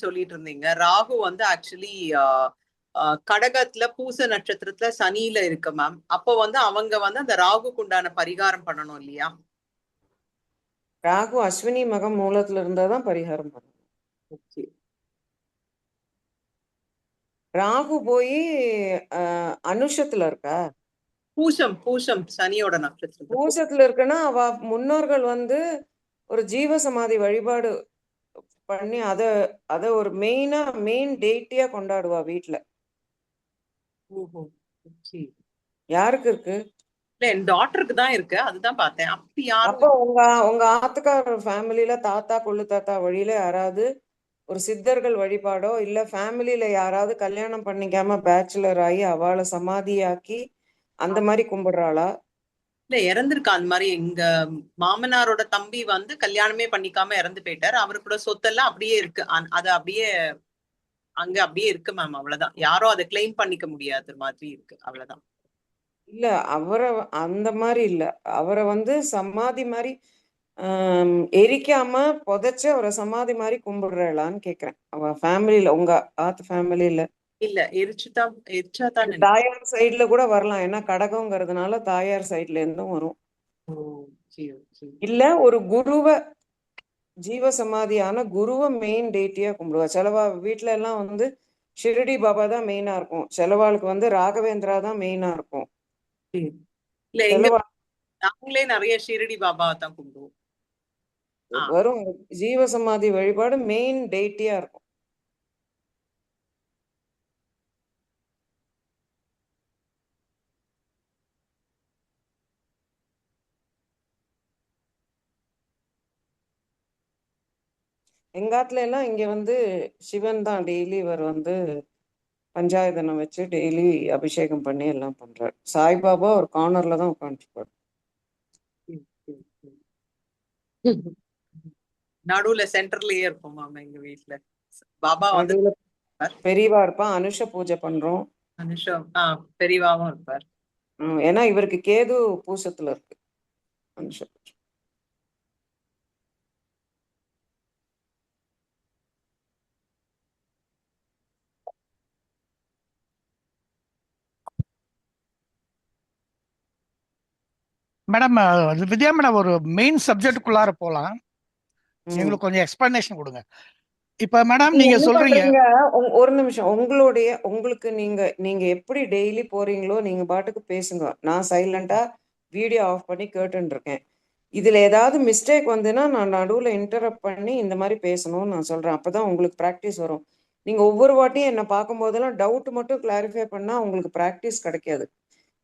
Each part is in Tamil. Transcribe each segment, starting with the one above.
சொல்லிட்டு இருந்தீங்க. ராகு வந்து ஆக்சுவலி கடகத்துல பூச நட்சத்திரத்துல சனியில இருக்கு மேம். அப்போ வந்து அவங்க வந்து அந்த ராகுக்கு உண்டான பரிகாரம் பண்ணணும் இல்லையா? ராகு அஸ்வினி மகம் மூலத்துல இருந்தாதான் பரிகாரம் பண்ணணும். ஓகே. ராகு போய் அனுஷத்துல இருக்கா? பூசம் சனியோட நட்சத்திரம். பூசத்துல இருக்குன்னா அவ முன்னோர்கள் வந்து ஒரு ஜீவ சமாதி வழிபாடு பண்ணி அத ஒரு மெயின் டேட்டியா கொண்டாடுவா வீட்டுல. ஓஹோ. ஓகே. யாருக்கு இருக்கு? இல்ல என் டாட்டருக்கு தான் இருக்கு, அதுதான் பார்த்தேன். அப்படி யாரும் அப்போ உங்க ஆத்துக்கார ஃபேமிலியில தாத்தா கொள்ளு தாத்தா வழியில யாராவது ஒரு சித்தர்கள் வழிபாடோ இல்ல ஃபேமிலியில யாராவது கல்யாணம் பண்ணிக்காம பேச்சுலர் ஆகி அவளை சமாதியாக்கி அந்த மாதிரி கும்பிடுறாளா? இல்ல இறந்திருக்கா அந்த மாதிரி. எங்க மாமனாரோட தம்பி வந்து கல்யாணமே பண்ணிக்காம இறந்து போயிட்டார். அவருக்கூட சொத்தெல்லாம் அப்படியே இருக்கு. அது அப்படியே அங்க அப்படியே இருக்கு மேம். அவ்வளவுதான். யாரும் அதை கிளைம் பண்ணிக்க முடியாத மாதிரி இருக்கு, அவ்வளவுதான். இல்ல அவரை அந்த மாதிரி இல்ல, அவரை வந்து சமாதி மாதிரி எரிக்காம புதைச்ச அவரை சமாதி மாதிரி கும்பிடுறாளான்னு கேக்குறேன். அவ ஃபேமிலியில உங்க ஆத்து ஃபேமிலியில இல்ல எரிச்சா தான் தாயார் சைடுல கூட வரலாம், ஏன்னா கடகங்கிறதுனால தாயார் சைடுல இருந்தும் வரும். இல்ல ஒரு குருவை ஜீவ சமாதியான குருவை மெயின் டேட்டியா கும்பிடுவா. செலவா வீட்டுல எல்லாம் வந்து ஷிரடி பாபா தான் மெயினா இருக்கும், செலவாளுக்கு வந்து ராகவேந்திரா தான் மெயினா இருக்கும். இல்ல எங்க நாங்களே நிறைய ஷிரடி பாபா தான் கும்பிடுவோம். வரும் ஜீவ சமாதி வழிபாடு மெயின் டேட்டியா இருக்கும். எங்காத்துல எல்லாம் இங்க வந்து சிவன் தான் டெய்லி இவர் வந்து பஞ்சாயதனம் வச்சு டெய்லி அபிஷேகம் பண்ணி எல்லாம் பண்றாரு. சாய்பாபா ஒரு கார்னர்ல தான் உட்காந்துருப்பாரு. நடுவுல சென்டர்லயே இருப்போம் மாமா எங்க வீட்டுல. பாபா வந்து பெரியவா இருப்பான். அனுஷ பூஜை பண்றோம். அனுஷம் பெரியவாவும் இருப்பார். ஏன்னா இவருக்கு கேது பூசத்துல இருக்கு. அனுஷ பூஜை மேடம், வித்யா மேடம் ஒரு மெயின் சப்ஜெக்டுக்குள்ளார போலாம். எங்களுக்கு கொஞ்சம் எக்ஸ்பிளனேஷன் கொடுங்க. இப்ப மேடம் நீங்க சொல்றீங்க ஒரு நிமிஷம். உங்களுக்கு நீங்க எப்படி டெய்லி போறீங்களோ நீங்க பாட்டுக்கு பேசுங்க, நான் சைலண்டா வீடியோ ஆஃப் பண்ணி கேட்டுன்னு இருக்கேன். இதுல ஏதாவது மிஸ்டேக் வந்துன்னா நான் நடுவுல இன்டரப்ட் பண்ணி இந்த மாதிரி பேசணும்னு நான் சொல்றேன். அப்பதான் உங்களுக்கு ப்ராக்டிஸ் வரும். நீங்க ஒவ்வொரு வாட்டியும் என்ன பார்க்கும் போதெல்லாம் டவுட் மட்டும் கிளாரிஃபை பண்ணா உங்களுக்கு ப்ராக்டிஸ் கிடைக்காது.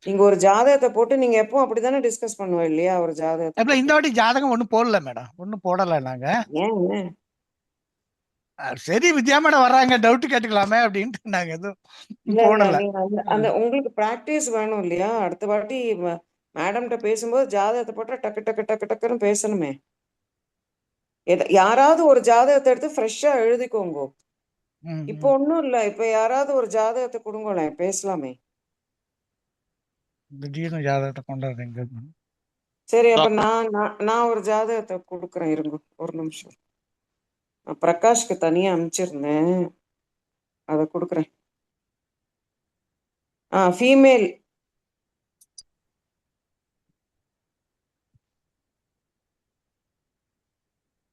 நீங்க ஒரு ஜாதகத்தை போட்டு நீங்க எப்பவும் அப்படித்தானே டிஸ்கஸ் பண்ணுவோம் இல்லையா? ஒரு ஜாதகத்தை இந்த வாட்டி ஜாதகம் ஒன்றும் போடல மேடம், ஒன்றும் போடல நாங்க. ஏன்? சரி வித்யா மேடம் வர்றாங்க, டவுட் கேட்டுக்கலாமே அப்படின்ட்டு நாங்க எதுவும் போடல. அந்த உங்களுக்கு பிராக்டிஸ் வேணும் இல்லையா? அடுத்த வாட்டி மேடம்கிட்ட பேசும்போது ஜாதகத்தை போட்டா டக்கு டக்கு டக்கு டக்குன்னு பேசணுமே. யாராவது ஒரு ஜாதகத்தை எடுத்து ஃப்ரெஷ்ஷா எழுதிக்கோங்க. இப்போ ஒன்றும் இல்லை, இப்போ யாராவது ஒரு ஜாதகத்தை கொடுங்களேன், பேசலாமே. திடீர்னு ஜாதகத்தை கொண்டாடுறீங்க. சரி, அப்ப நான் ஒரு ஜாதகத்தை கொடுக்குறேன், இருங்க ஒரு நிமிஷம். நான் பிரகாஷ்க்கு தனியா அனுப்பிச்சிருந்தேன், அதை கொடுக்குறேன். ஃபீமேல்.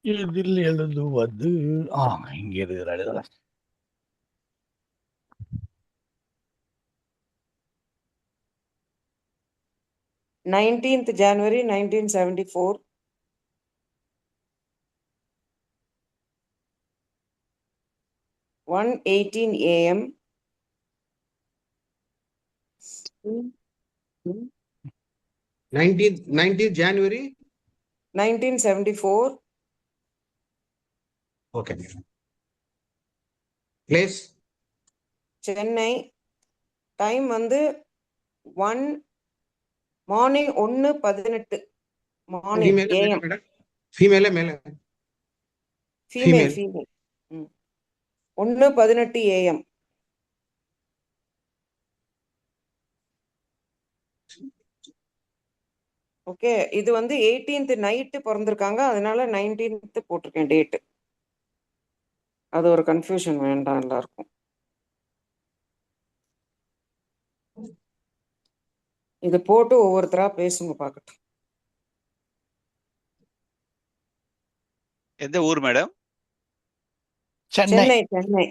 இதில் எழுதுவது இங்க எழுதுற 19th January 1974. 1:18 AM. 19th January 1974. Okay. Place? Chennai. Time வந்து 1 மார்னிங் 1:18 மார்னிங் AM. ஃபீமேல் மேல? ஃபீமேல். 1:18 AM. ஓகே, இது வந்து 18th நைட்டு பிறந்திருக்காங்க, அதனால 19th போட்டிருக்கேன் டேட்டு. அது ஒரு கன்ஃபியூஷன் வேண்டாம் எல்லாருக்கும். இது போட்டு ஒவ்வொருத்தரா பேசுங்க பார்க்கட்டும். எந்த ஊர் மேடம்? சென்னை. சென்னை சென்னை.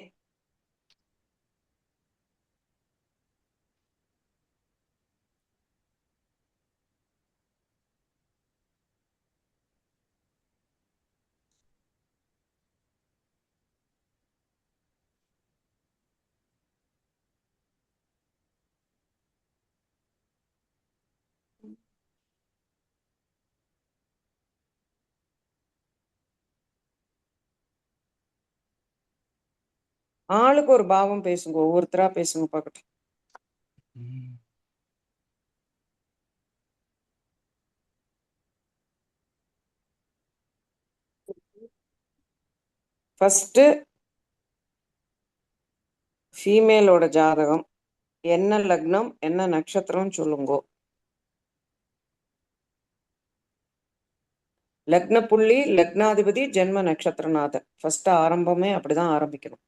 ஆளுக்கு ஒரு பாவம் பேசுங்க, ஒவ்வொருத்தரா பேசுங்க பார்க்கட்டும். ஃபர்ஸ்ட் ஃபீமேலோட ஜாதகம் என்ன லக்னம் என்ன நட்சத்திரம் சொல்லுங்க. லக்ன புள்ளி, லக்னாதிபதி, ஜென்ம நட்சத்திரநாதன். ஃபர்ஸ்ட் ஆரம்பமே அப்படிதான் ஆரம்பிக்கணும்.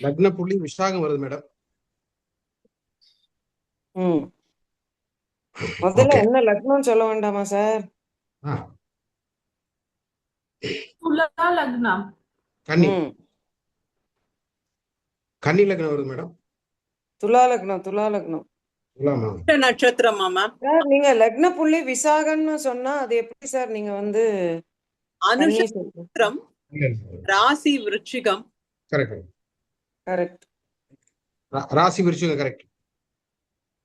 லக்ன புள்ளி விசாகம் வருது மேடம். முதல்ல Okay. என்ன லக்னம் சொல்ல வேண்டாமா சார்? ஆ, துலா லக்னம். கன்னி கன்னி லக்னம் வருது மேடம். துலா லக்னம் துலா லக்னம். துலாமா? நட்சத்திரமா மேம்? சார் நீங்க லக்ன புள்ளி விசாகன்னு சொன்னா அது எப்படி சார் நீங்க வந்து அனுஷ கன்னி சொல்றீங்க? நட்சத்திரம், ராசி விருச்சிகம். கரெக்ட். கரெக்ட். ராசி விருச்சிகம் கரெக்ட்.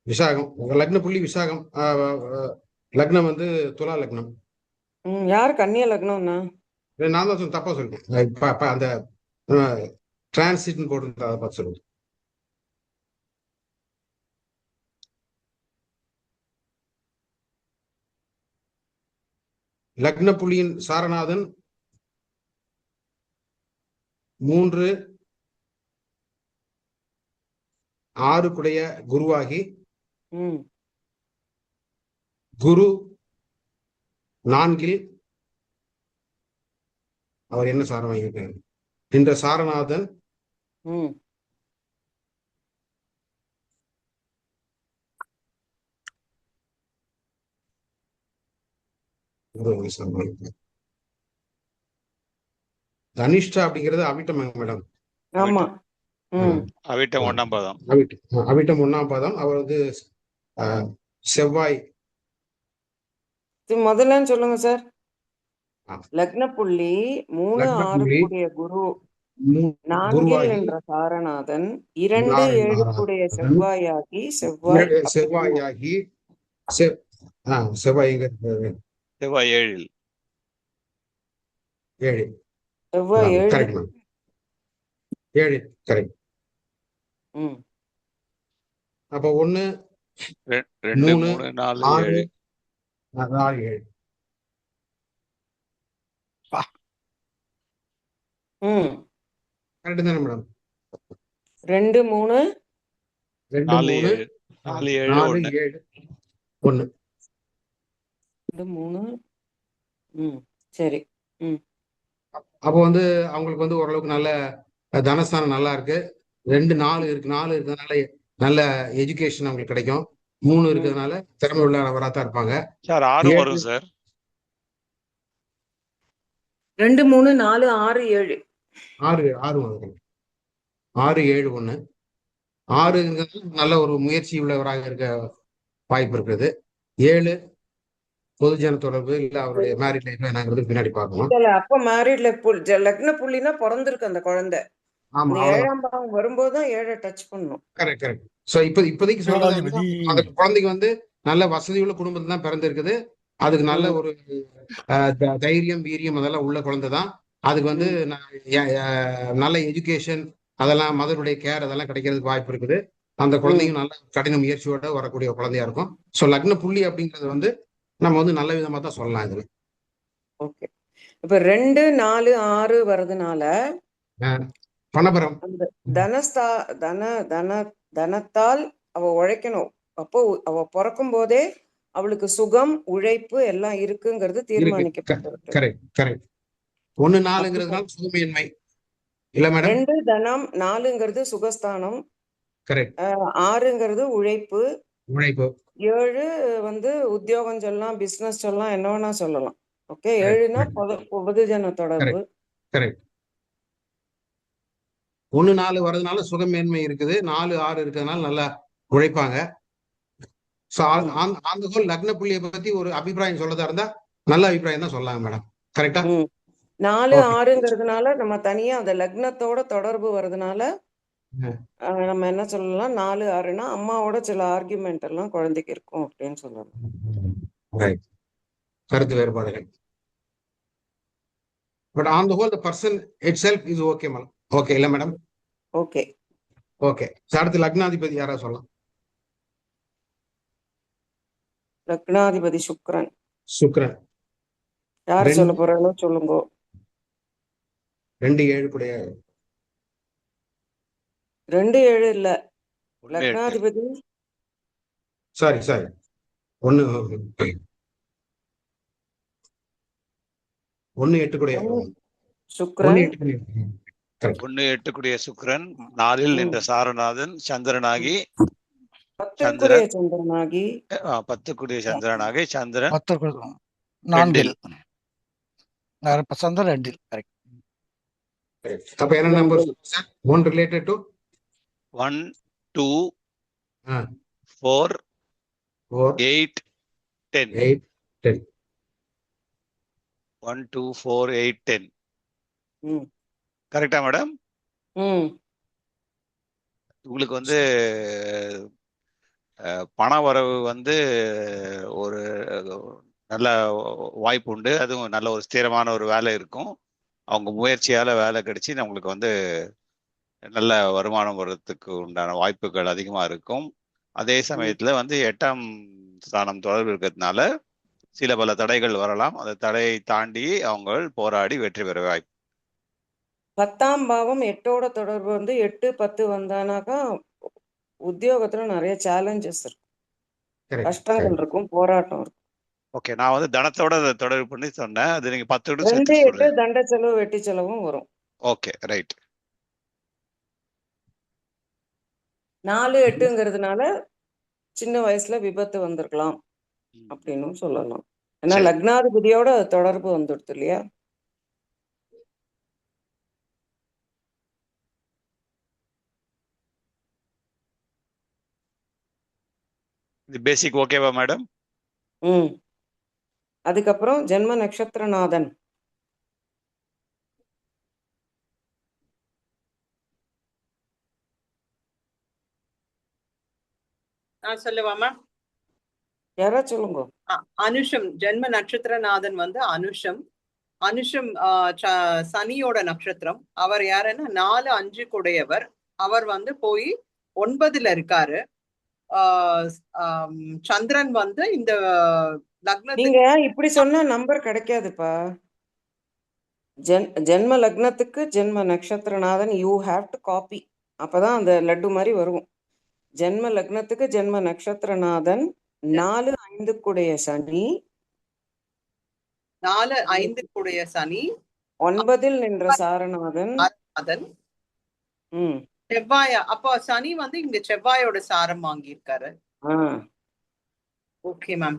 விசாகம் லக்ன புள்ளி விசாகம். லக்னம் வந்து துலா லக்னம். யாரு கன்னியா லக்னம்னா? நான் தான் தப்பா சொல்லிட்டேன். அந்த டிரான்சிட்னு போட்டு அதை பார்த்து சொல்லுங்க. லக்ன புள்ளியின் சாரநாதன் 3 6 குடைய குருவாகி குரு 4 அவர் என்ன சாரம் வாங்கியிருக்காரு என்ற சாரநாதன் தனிஷ்டா அப்படிங்கிறது அவிட்டம் மேடம். ஆமா. அவிட்டம் 1ஆம் பாதம். அவிட்டம் 1ஆம் பாதம். அவர் வந்து செவ்வாய். முதல்ல சொல்லுங்க சார். லக்ன புள்ளி 3 6 கூடிய குரு 4 என்ற சாரநாதன் 2 7 கூடிய செவ்வாயாகி செவ்வாய் செவ்வாய் எங்க? செவ்வாய் 7. செவ்வாய் 7 கரெக்ட். அப்ப 1 2 3 4 7 7. கரெக்ட் தானே மேடம்? 2 3 4 7 4 7 1 2 3. சரி. அப்போ வந்து அவங்களுக்கு வந்து ஓரளவுக்கு நல்ல தனஸ்தானம் நல்லா இருக்கு. 2 4 இருக்கு. 4 இருக்கிறதுனால நல்ல எஜுகேஷன் அவங்களுக்கு கிடைக்கும். 3 இருக்கிறதுனால திறமை உள்ளவராக தான் இருப்பாங்க. சார் 6 வரும் சார். 2 3 4 6 7 6 7 1 6 நல்ல ஒரு முயற்சி உள்ளவராக இருக்க வாய்ப்பு இருக்குது. 7 பொதுஜன தொடர்பு இல்ல அவருடைய மேரிட் லைஃப் என்னங்கிறது பின்னாடி பார்க்கணும். அப்ப மேரிட்ல லக்ன புள்ளினா பிறந்திருக்கு அந்த குழந்தை. ஆமா, 7ஆம் பாவம் வரும்போதுதான் 7 டச் பண்ணும். கரெக்ட். சோ இப்போதைக்கு சொல்றது அந்த குழந்தைக்கு வந்து நல்ல வசதி உள்ள குடும்பத்துல தான் பிறந்திருக்குது. அதுக்கு நல்ல ஒரு தைரியம் வீரியம் அதெல்லாம் உள்ள குழந்தை தான். அதுக்கு வந்து நல்ல எஜுகேஷன் அதெல்லாம் மதருடைய கேர் அதெல்லாம் கிடைக்கிறதுக்கு வாய்ப்பு இருக்குது. அந்த குழந்தையும் நல்ல கடின முயற்சியோட வரக்கூடிய குழந்தையா இருக்கும். ஸோ லக்ன புள்ளி அப்படிங்கிறது வந்து நம்ம வந்து நல்ல விதமா தான் சொல்லலாம் இதுல. ஓகே. இப்ப 2, 4, 6 வர்றதுனால பணபரம் அந்த தனத்தால் அவ உழைக்கணும். அப்போ அவ பிறக்கும் போதே அவளுக்கு சுகம், உழைப்பு எல்லாம் இருக்குங்கிறது இருக்கு. தீர்மானிக்கப்பட்டிருக்கு. Correct correct. 1, 4ங்கிறதுனால சுகமின்மை இல்ல மேடம். 2 தனம், 4ங்கிறது சுகஸ்தானம், கரெக்ட் 6ங்கிறது உழைப்பு, உழைப்பு, 7 வந்து உத்தியோகம் சொல்லலாம், பிசினஸ் சொல்லலாம், என்ன வேணா சொல்லலாம். ஓகே. 7னா பொதுஜன தொடர்பு. கரெக்ட். 1, 4 வர்றதுனால சுகமேன்மை இருக்குது, 4, 6 இருக்கிறதுனால நல்லா உழைப்பாங்க. சோ அந்த ஹோல் லக்ன புள்ளியை பத்தி ஒரு அபிப்பிராயம் சொல்லதா இருந்தா நல்ல அபிப்பிராயம் தான் சொல்லலாம் மேடம். கரெக்டா? 4, 6ங்கிறதுனால நம்ம தனியா அந்த லக்னத்தோட தொடர்பு வர்றதுனால நம்ம என்ன சொல்லலாம், 4, 6னா அம்மாவோட சில ஆர்குமெண்ட் எல்லாம் குழந்தைக்கு இருக்கும் அப்படின்னு சொல்லலாம். கருத்து வேறுபாடுகள். But on the whole the person it self is okay madam. Okay இல்ல மேடம்? Okay okay. அடுத்து லக்னாதிபதி யாரா சொல்லலாம்? லக்னாதிபதி சுக்கிரன். சுக்கிரன் யாரு சொல்ல போறாங்களோ சொல்லுங்க. 2, 7 கூடிய 2, 7 இல்ல, லக்னாதிபதி சாரி 1, 8 கூடிய சுக்கிரன். 1, 8 கூடிய சுக்கிரன், 4ல் நின்ற சாரநாதன் சந்திரனாகி 10 கூடிய சந்திரனாகி 10 கூடிய சந்திரனாகி சந்திரன் 4ல் சந்திரன் 2ல். கரெக்ட். அப்ப என்ன நம்பர் சார்? 1 related to 1, 2, 4, 8, 10. 1, 2, 4, 8, 10. கரெக்டா மேடம்? உங்களுக்கு வந்து பண வரவு வந்து ஒரு நல்ல வாய்ப்பு உண்டு. அதுவும் நல்ல ஒரு ஸ்திரமான ஒரு வேலை இருக்கும். அவங்க முயற்சியால வேலை கிடைச்சி நம்மளுக்கு வந்து நல்ல வருமானம் வர்றதுக்கு உண்டான வாய்ப்புகள் அதிகமா இருக்கும். அதே சமயத்துல வந்து 8ஆம் ஸ்தானம் தொடர்பு இருக்கிறதுனால சில பல தடைகள் வரலாம். அந்த தடையை தாண்டி அவங்க போராடி வெற்றி பெற வாய்ப்பு. 10ஆம் பாவம் 8ஓட தொடர்பு வந்து 8, 10 வந்தானாக்கா உத்தியோகத்துல நிறைய சேலஞ்சஸ் இருக்கும், கஷ்டங்கள் இருக்கும், போராட்டம் இருக்கும். ஓகே. நான் வந்து தனத்தோட தொடர்பு பண்ணி சொன்னேன். அது நீங்க 10 2, 8 தண்ட செலவு வெட்டி செலவும் வரும். Okay right. 4, 8ங்கிறதுனால சின்ன வயசுல விபத்து வந்திருக்கலாம் அப்படின்னு சொல்லலாம். ஏன்னா லக்னாதிபதியோட தொடர்பு வந்துடுது இல்லையா? இது பேசிக் ஓகேவா மேடம்? அதுக்கப்புறம் ஜென்ம நட்சத்திரநாதன். சொல்லுவாமா? யாரா சொல்லுங்க. அனுஷம். ஜென்ம நட்சத்திரநாதன் வந்து அனுஷம். அனுஷம் சனியோட நட்சத்திரம். அவர் யாருன்னா 4, 5 கூடையவர். அவர் வந்து போய் 9ல இருக்காரு. சந்திரன் வந்து இந்த நீங்க இப்படி சொன்னா நம்பர் கிடைக்காதுப்பா. ஜென்ம லக்னத்துக்கு ஜென்ம நட்சத்திரநாதன் யூ ஹாவ் டு காப்பி. அப்பதான் அந்த லட்டு மாதிரி வரும். ஜென்ம லக்னத்துக்கு ஜென்ம நட்சத்திரநாதன் 4, 5 கூடைய சனி. 4, 5 கூடைய சனி. 9ல் நின்ற சாரநாதன். செவ்வாயா. அப்போ சனி வந்து இங்க செவ்வாயோட சாரம் வாங்கியிருக்காரு. Okay ma'am.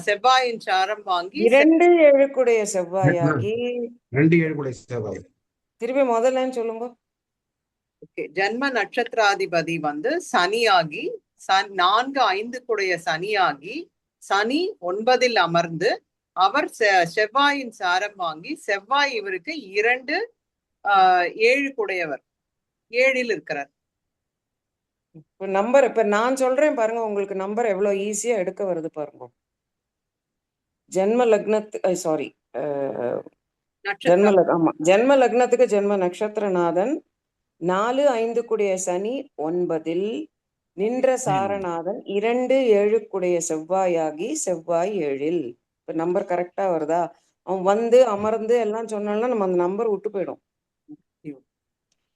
செவ்வாயின் சாரம் வாங்கி 2, 7 கூடைய செவ்வாயாகி 2, 7 கூடைய செவ்வாய். திருப்பி முதல்ல சொல்லுங்க. ஓகே. ஜென்ம நட்சத்திராதிபதி வந்து சனியாகி 4, 5 கூடைய சனியாகி சனி 9ல் அமர்ந்து அவர் செவ்வாயின் சாரம் வாங்கி செவ்வாய் இவருக்கு 2, 7 கூடையவர் 7ல் இருக்கிறார். நம்பர் இப்ப நான் சொல்றேன் பாருங்க, உங்களுக்கு நம்பர் எவ்வளவு ஈஸியா எடுக்க வருது பாருங்க. ஜென்ம லக்னத்து சாரி ஜென்ம லக்னத்துக்கு ஜென்ம நட்சத்திரநாதன் 4, 5 கூடிய சனி 9ல் நின்ற சாரநாதன் 2, 7 கூடிய செவ்வாயாகி செவ்வாய் 7ல். இப்போ நம்பர் கரெக்டா வருதா? அவன் வந்து அமர்ந்து எல்லாம் சொன்னாலும் நம்ம அந்த நம்பர் விட்டு போயிடும்.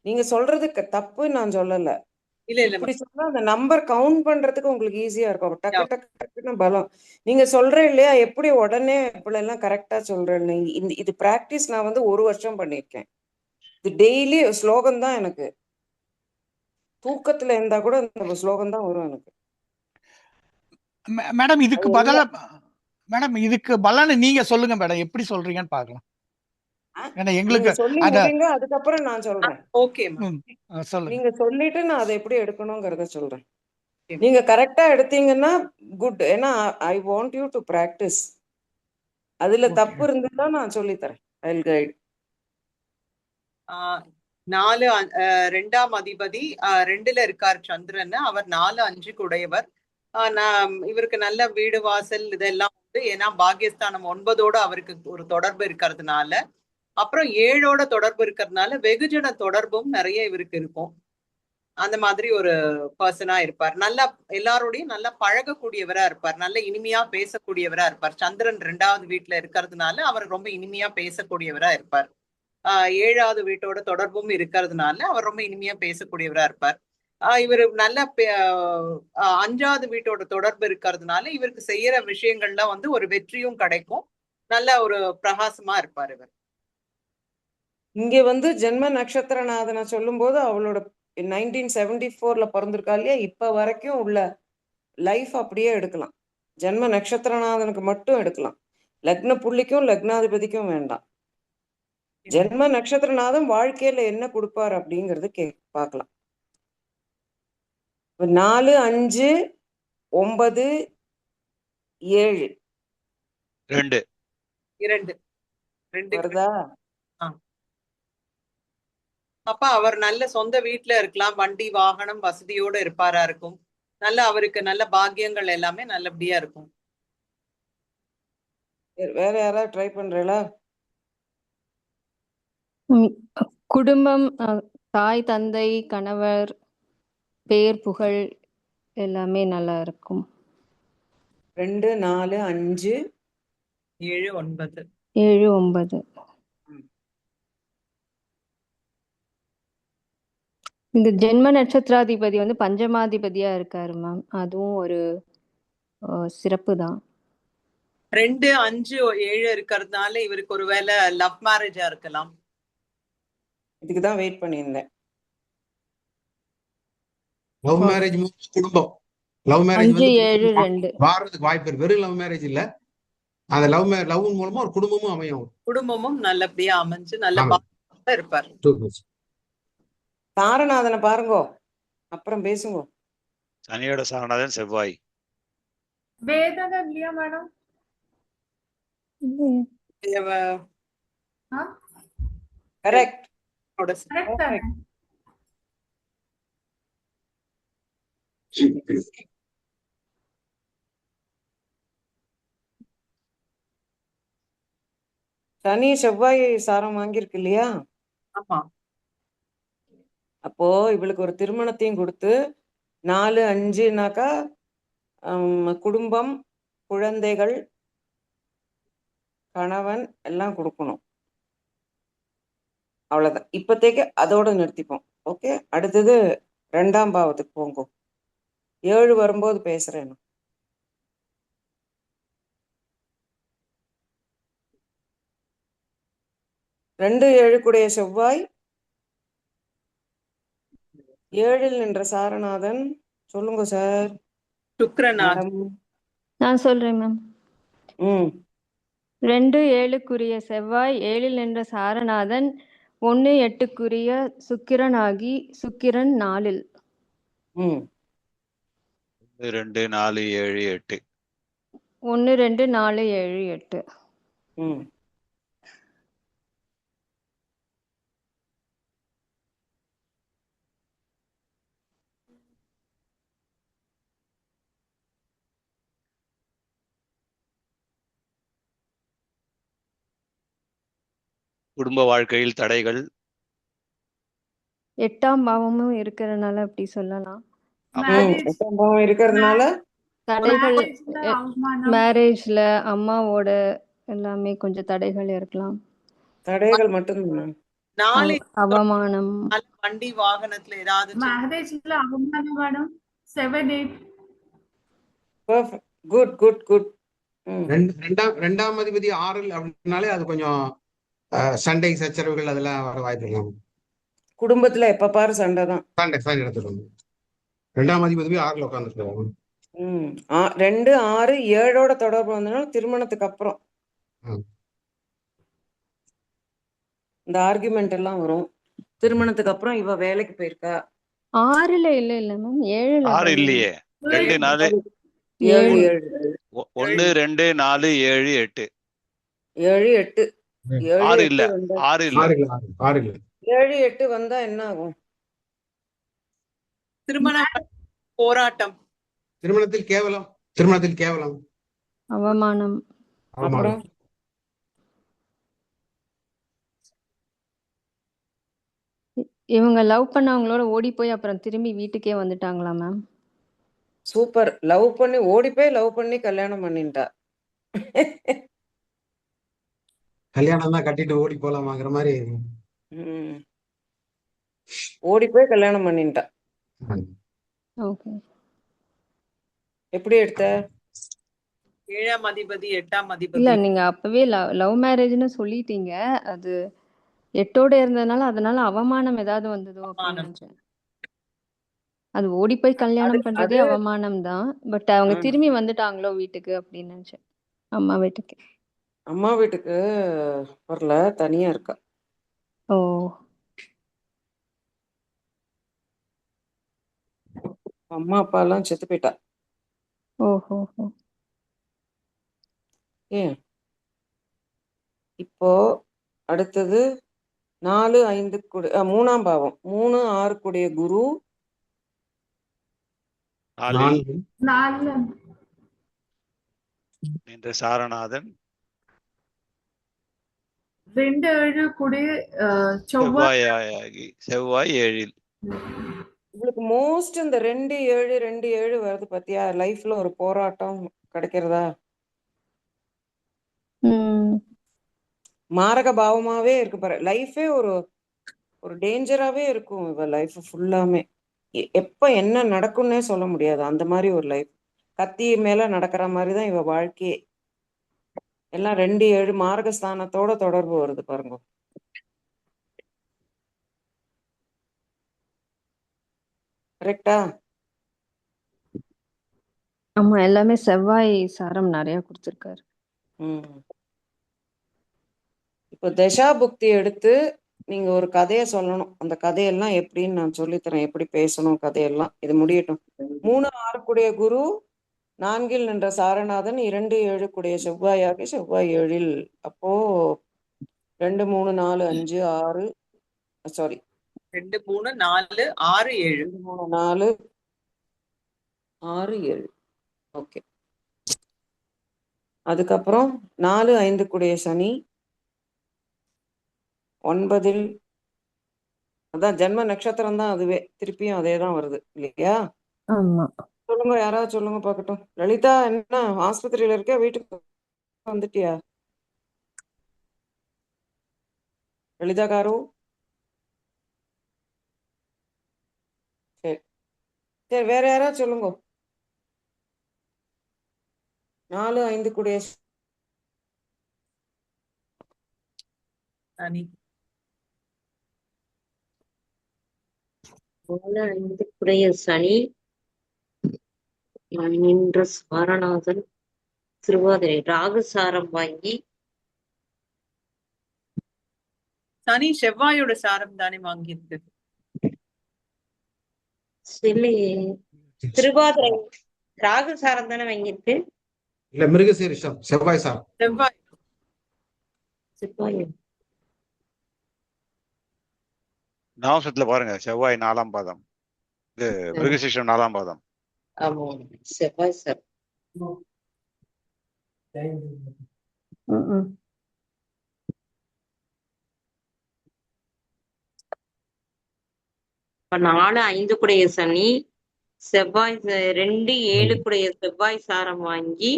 நீங்க சொல்றது தப்பு நான் சொல்லல. இல்ல இல்ல இப்படி சொன்னா அந்த நம்பர் கவுண்ட் பண்றதுக்கு உங்களுக்கு ஈஸியா இருக்கும். டக்கு மேம். டக்கு டக்குன்னு பலம். நீங்க சொல்றேன் இல்லையா எப்படி உடனே இப்படி எல்லாம் கரெக்டா சொல்றேன்னு. இது பிராக்டிஸ் நான் வந்து 1 வருஷம் பண்ணியிருக்கேன். இது டெய்லி ஸ்லோகம் தான் எனக்கு. தூக்கத்துல இருந்தா கூட இந்த ஸ்லோகம் தான் வரும் எனக்கு. மேடம் இதுக்கு அது பதிலா மேடம் இதுக்கு பலன்னு நீங்க சொல்லுங்க மேடம், எப்படி சொல்றீங்கன்னு பார்க்கலாம். ஏன்னா நீங்க எங்களுக்கு சொல்லி அத முடிங்க, அதுக்கப்புறம் நான் சொல்றேன். Okay ma'am. சொல்லுங்க. நீங்க சொல்லிட்டு நான் அதை எப்படி எடுக்கணுங்கிறத சொல்றேன். Okay. நீங்க கரெக்டா எடுத்தீங்கன்னா குட். ஏன்னா I want you to practise. அதுல Okay. தப்பு இருந்ததுன்னா நான் சொல்லித்தரேன். I will guide. 4 2ஆம் அதிபதி 2ல இருக்கார் சந்திரன். அவர் 4 5க்கு உடையவர். இவருக்கு நல்ல வீடு வாசல் இதெல்லாம் உண்டு. ஏன்னா பாகியஸ்தானம் 9ஓட அவருக்கு ஒரு தொடர்பு இருக்கிறதுனால, அப்புறம் 7ஓட தொடர்பு இருக்கிறதுனால வெகுஜன தொடர்பும் நிறைய இவருக்கு இருக்கும். அந்த மாதிரி ஒரு பர்சனா இருப்பார். நல்லா எல்லாரோடையும் நல்லா பழகக்கூடியவரா இருப்பார். நல்ல இனிமையா பேசக்கூடியவரா இருப்பார். சந்திரன் 2வது வீட்டுல இருக்கிறதுனால அவர் ரொம்ப இனிமையா பேசக்கூடியவரா இருப்பார். 7வது வீட்டோட தொடர்பும் இருக்கிறதுனால அவர் ரொம்ப இனிமையா பேசக்கூடியவரா இருப்பார். இவர் நல்ல 5வது வீட்டோட தொடர்பு இருக்கிறதுனால இவருக்கு செய்யற விஷயங்கள்லாம் வந்து ஒரு வெற்றியும் கிடைக்கும். நல்ல ஒரு பிரகாசமா இருப்பார் இவர். இங்க வந்து ஜென்ம நட்சத்திரநாதனை சொல்லும் போது அவளோட 1974ல பிறந்திருக்கா இல்லையா, இப்ப வரைக்கும் உள்ள லைஃப் அப்படியே எடுக்கலாம். ஜென்ம நட்சத்திரநாதனுக்கு மட்டும் எடுக்கலாம். லக்ன புள்ளிக்கும் லக்னாதிபதிக்கும் வேண்டாம். ஜென்ம நட்சத்திரநாதன் வாழ்க்கையில என்ன கொடுப்பார் அப்படிங்கறது பார்க்கலாம். 4 5 9 7 2 வருதா? அப்ப அவர் நல்ல சொந்த வீட்டுல இருக்கலாம். வண்டி வாகனம் வசதியோட இருப்பாரா இருக்கும். நல்ல அவருக்கு நல்ல பாக்கியங்கள் எல்லாமே நல்லபடியா இருக்கும். வேற யாராவது ட்ரை பண்றீங்களா? குடும்பம், தாய் தந்தை கணவர் பேர் புகழ் எல்லாமே நல்லா இருக்கும். 2 4 5 7 9 7 9. இந்த ஜென்ம நட்சத்திராதிபதி வந்து பஞ்சமாதிபதியா இருக்காரு மேம். அதுவும் ஒரு சிறப்பு தான். 2 5 7 இருக்கிறதுனால இவருக்கு ஒருவேளை லவ் மேரேஜா இருக்கலாம். இதுக்குதான் வெயிட் பண்ணியிருந்தேன். லவ் மேரேஜ் குடும்பம் லவ் மேரேஜ் 5 7 2 வாரதுக்கு வாய்ப்பு இருக்கு. வெறும் லவ் மேரேஜ் இல்ல, அந்த லவ் மூலமா ஒரு குடும்பமும் அமையும். குடும்பமும் நல்லபடியா அமைஞ்சு நல்ல பாக்கியமா இருப்பார். சாரநாதனை பாருங்கோ, அப்புறம் பேசுங்க. சனியோட சாரநாதன் செவ்வாய். வேதனை இல்லையா மேடம்? கரெக்ட். சனி செவ்வாய் சாரம் வாங்கியிருக்கு இல்லையா? ஆமா. அப்போ இவளுக்கு ஒரு திருமணத்தையும் கொடுத்து 4 5னாக்கா குடும்பம் குழந்தைகள் கணவன் எல்லாம் கொடுக்கணும். அவ்வளவுதான். இப்போதைக்கு அதோட நிறுத்திப்போம். ஓகே, அடுத்தது 2ஆம் பாவத்துக்கு போங்க. 7 வரும்போது பேசுறேன். 2 7 செவ்வாய் 7ல் நின்ற சாரநாதன். சொல்லுங்க சார். சுக்கிரநாதன். நான் சொல்றேன் மேம். 2 7 செவ்வாய் 7ல் நின்ற சாரநாதன் 1 8 சுக்கிரனாகி சுக்கிரன் 4ல். 2 4 7 8 1 2 4 7 8. குடும்ப வாழ்க்கையில் தடைகள் 8ஆம் பாவமும் இருக்கிறதுனால அப்படி சொல்லலாம். 8ஆம் பாவம் இருக்கிறதுனால தடைகள் மேரேஜ்ல அவமானம். மேரேஜ்ல அம்மாவோட எல்லாமே கொஞ்சம் தடைகள் இருக்கலாம். தடைகள் மட்டும்தான். நாலு அவமானம். வண்டி வாகனத்துல ஏதாவது மேரேஜ்ல அவமானம் madam. 7, 8. Perfect. Good good good. ரெண்டாம் அதிபதி 6 அப்படின்னாலே அது கொஞ்சம் சண்டை சச்சரவுகள் அதெல்லாம் வர வாய்ப்பு இருக்கலாம். குடும்பத்துல எப்ப பாரு சண்டை தான். சண்டை எடுத்துக்கணும். 2ஆம் அதிபதி 6ல உட்காந்துருக்காங்க. 2, 6, 7ஓட தொடர்பு வந்தனால திருமணத்துக்கு அப்புறம் இந்த ஆர்குமெண்ட் எல்லாம் வரும். திருமணத்துக்கு அப்புறம் இவ வேலைக்கு போயிருக்கா. 6ல இல்ல மேம், 7ல 6 இல்லையே. 2 4 7 1 2 4 7 8 7 8 6 இல்ல 6 இல்ல 7 8 வந்தா என்ன ஆகும்? திருமண போராட்டம், திருமணத்தில் கேவலம், அவமானம். அப்புறம் இவங்க லவ் பண்ணவங்களோட ஓடி போய் அப்புறம் திரும்பி வீட்டுக்கே வந்துட்டாங்களா மேம்? சூப்பர். லவ் பண்ணி கல்யாணம் பண்ணிட்டா. கல்யாணம் தான் கட்டிட்டு ஓடி போலாமாங்கிற மாதிரி ஓடி போய் கல்யாணம் பண்ணிட்டா. ஓகே. எப்படி எடுத்த? 7ஆம் அதிபதி 8ஆம் அதிபதி. இல்ல நீங்க அப்பவே லவ் மேரேஜ்னு சொல்லிட்டீங்க. அது 8ஓட இருந்ததுனால அதனால அவமானம் ஏதாவது வந்ததோ அப்படின்னு நினைச்சேன். அது ஓடி போய் கல்யாணம் பண்றதே அவமானம் தான். பட் அவங்க திரும்பி வந்துட்டாங்களோ வீட்டுக்கு அப்படின்னு நினைச்சேன். அம்மா வீட்டுக்கு. அம்மா வீட்டுக்கு வரல, தனியா இருக்கா. ஓ. அம்மா அப்பா எல்லாம் செத்து போயிட்டா. ஓஹோ. ஏன் இப்போ அடுத்தது 4, 5 கூடிய 3ஆம் பாவம் 3, 6 கூடிய குரு 4 என்ற சாரநாதன் 2, 7 கூடிய செவ்வாய் 7ல். உங்களுக்கு மோஸ்ட் இந்த 2, 7, 2, 7 வருது பாத்தியா? லைஃப்ல ஒரு போராட்டம் கிடைக்கிறதா? மாரக பாவமாவே இருக்கு பாரு. லைஃபே ஒரு டேஞ்சராவே இருக்கும். இவ லைஃப் ஃபுல்லாமே எப்ப என்ன நடக்கும்னே சொல்ல முடியாது. அந்த மாதிரி ஒரு லைஃப். கத்தி மேல நடக்கிற மாதிரிதான் இவ வாழ்க்கையே. எல்லாம் 2, 7 மார்கஸ்தானத்தோட தொடர்பு வருது பாருங்க. கரெக்டா? ஆமா, எல்லாமே செவ்வாய் சாரம் நிறைய கொடுத்திருக்காரு. இப்போ தசா புக்தி எடுத்து நீங்க ஒரு கதையை சொல்லணும். அந்த கதையெல்லாம் எப்படின்னு நான் சொல்லித்தரேன். எப்படி பேசணும் கதையெல்லாம். இது முடியட்டும். 3, 6 கூடிய குரு 4ல் நின்ற சாரநாதன் 2, 7 கூடிய செவ்வாயாகி செவ்வாய் 7ல். அப்போ 2, 3, 4, 5, 6 சாரி 2, 3, 4, 6, 7 2, 3, 4, 6, 7. ஓகே. அதுக்கப்புறம் 4, 5 கூடிய சனி 9ல். அதான் ஜென்ம நட்சத்திரம் தான் அதுவே. திருப்பியும் அதே தான் வருது இல்லையா? ஆமா. சொல்லுங்க, யாராவது சொல்லுங்க பார்க்கட்டும். லலிதா, என்ன ஆஸ்பத்திரியில இருக்க? வீட்டுக்கு வந்துட்டியா லலிதா காரு? சரி சரி, வேற யாராவது சொல்லுங்க. 4, 5 கூடிய சனி. 4, 5 கூடிய சனி நின்ற சாரநாதன் திருவாதிரை ராகு சாரம் வாங்கி. சனி செவ்வாயோட சாரம் தானே வாங்கியிருக்கு. திருவாதிரை ராகு சாரம் தானே வாங்கியிருக்கு. இல்ல, மிருகசீரிஷம் செவ்வாய் சாரம். செவ்வாய் நவசத்துல பாருங்க, செவ்வாய் 4ஆம் பாதம். இது மிருகசீரிஷம் 4ஆம் பாதம். ஆமா, செவ்வாய் சார். 4, 5 கூடிய சனி செவ்வாய் 2 7 செவ்வாய் சாரம் வாங்கி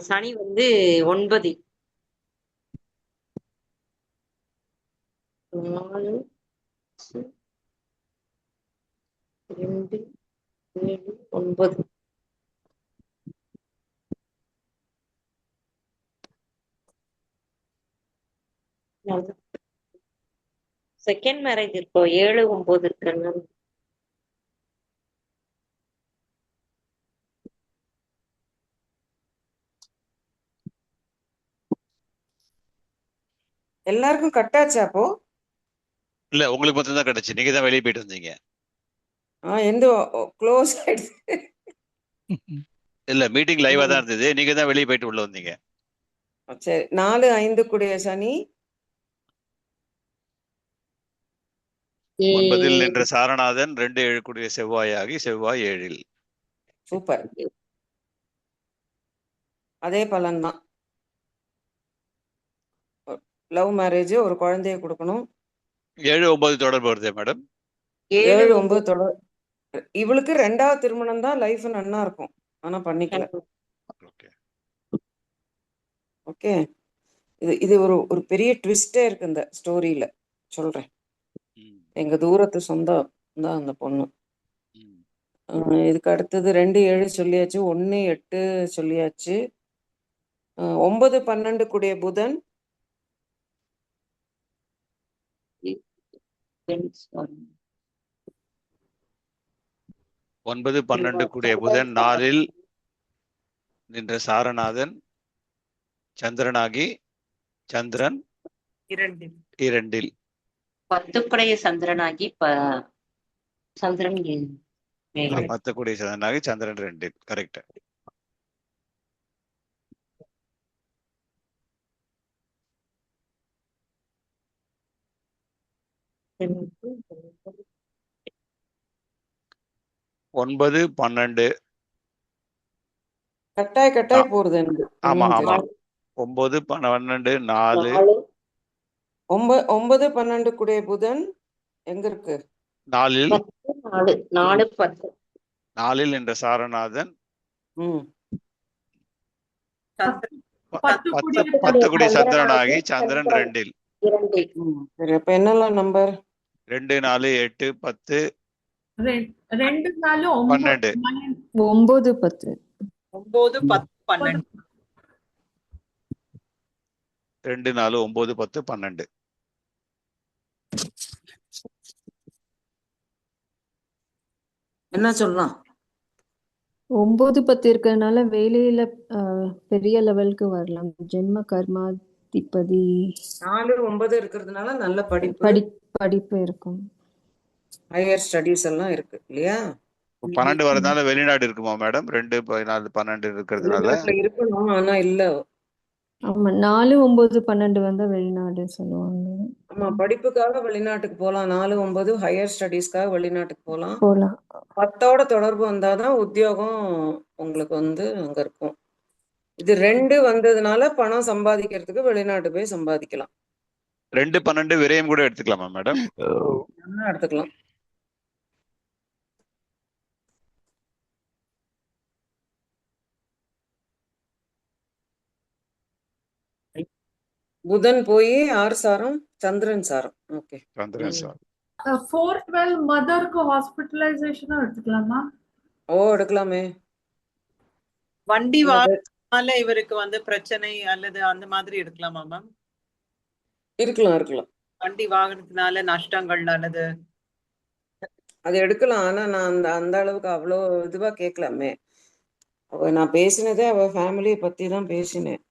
சனி வந்து 9 4 2 7 9 செகண்ட் மேரேஜ் இப்போ 7 9 இருக்குன்னு எல்லாருக்கும் கட்டாச்சா அப்போ? இல்ல உங்களுக்கு மட்டும் தான் கிடைச்சு, நீங்க தான் வெளியே போயிட்டு வந்தீங்க. எந்த க்ளோஸ் ஆயிடுச்சு. இல்ல மீட்டிங் லைவா தான் இருந்தது, நீங்க தான் வெளியே போயிட்டு உள்ள வந்தீங்க. சரி, 4 5 கூடிய சனி 9 நின்ற சாரநாதன் 2 7 கூடிய செவ்வாயாகி செவ்வாய் 7. சூப்பர். அதே பலன் தான். லவ் மேரேஜ், ஒரு குழந்தைய கொடுக்கணும். 7 9 தொடர்பு வருது மேடம். 7 9 தொடர். இவளுக்கு 2வது திருமணம் தான் லைஃப் நன்னா இருக்கும், ஆனா பண்ணிக்கல. ஓகே, இது ஒரு பெரிய ட்விஸ்டே இருக்கு இந்த ஸ்டோரியில, சொல்றேன். எங்க தூரத்து சொந்தம் தான் அந்த பொண்ணு. இதுக்கு அடுத்தது 2 7 சொல்லியாச்சு, 1 8 சொல்லியாச்சு. 9 12 கூடிய புதன் 9 12 கூடிய புதன் 4 நின்ற சாரநாதன் சந்திரனாகி சந்திரன் 2. 10 கூடிய சந்திரனாகி சந்திரன் 10 கூடிய சந்திரனாகி சந்திரன் 2. கரெக்ட். ஒன்பது 12 கட்டாய் போறது எனக்கு. ஆமா 9 12 4 9 12 கூடிய புதன் எங்க இருக்கு? 4 10 4 என்ற சாரநாதன் 10 கூடிய சந்திரனாகி சந்திரன் 2. சரி, அப்ப என்னெல்லாம் நம்பர்? 2 4 8 10 2 4 12 9 10 9 10 12. 2 4 9 10 12. என்ன சொல்லலாம்? 9 10 இருக்கிறதுனால வேலையில பெரிய லெவலுக்கு வரலாம். ஜென்ம கர்மாதிபதி 4 9 இருக்கிறதுனால நல்ல படிப்பு இருக்கும். ஹையர் ஸ்டடீஸ் எல்லாம் இருக்கு இல்லையா? 12 வரதுனால வெளிநாடு இருக்குமா மேடம்? 2 14 12 இருக்கிறதுனால இருக்கணும், ஆனா இல்ல. ஆமா, 4 9 12 வந்தா வெளிநாடு சொல்லுவாங்க. ஆமா, படிப்புக்காக வெளிநாட்டுக்கு போலாம். 4 9 ஹையர் ஸ்டடீஸ்க்காக வெளிநாட்டுக்கு போலாம். 10ஓட தொடர்பு வந்தாதான் உத்தியோகம் உங்களுக்கு வந்து அங்க இருக்கும். இது 2 வந்ததுனால பணம் சம்பாதிக்கிறதுக்கு வெளிநாட்டு போய் சம்பாதிக்கலாம். 2 12 விரயம் கூட எடுத்துக்கலாமா மேடம்? எடுத்துக்கலாம். புதன் போய் 6 சாரம் சந்திரன் சாரம். ஓகே, சந்திரன் சாரம். 4 12 மதருக்கு ஹாஸ்பிடலைசேஷனும் எடுத்துக்கலாமா? எடுக்கலாமே. வண்டி வாகனால இவருக்கு வந்து பிரச்சனை அல்லது அந்த மாதிரி எடுக்கலாமா மேம்? இருக்கலாம். வண்டி வாகனத்தினால நஷ்டங்கள் அல்லது அது எடுக்கலாம். ஆனா நான் அந்த அளவுக்கு அவ்வளோ இதுவா கேட்கலாமே. நான் பேசினதே அவ ஃபேமிலியை பத்தி தான் பேசினேன்.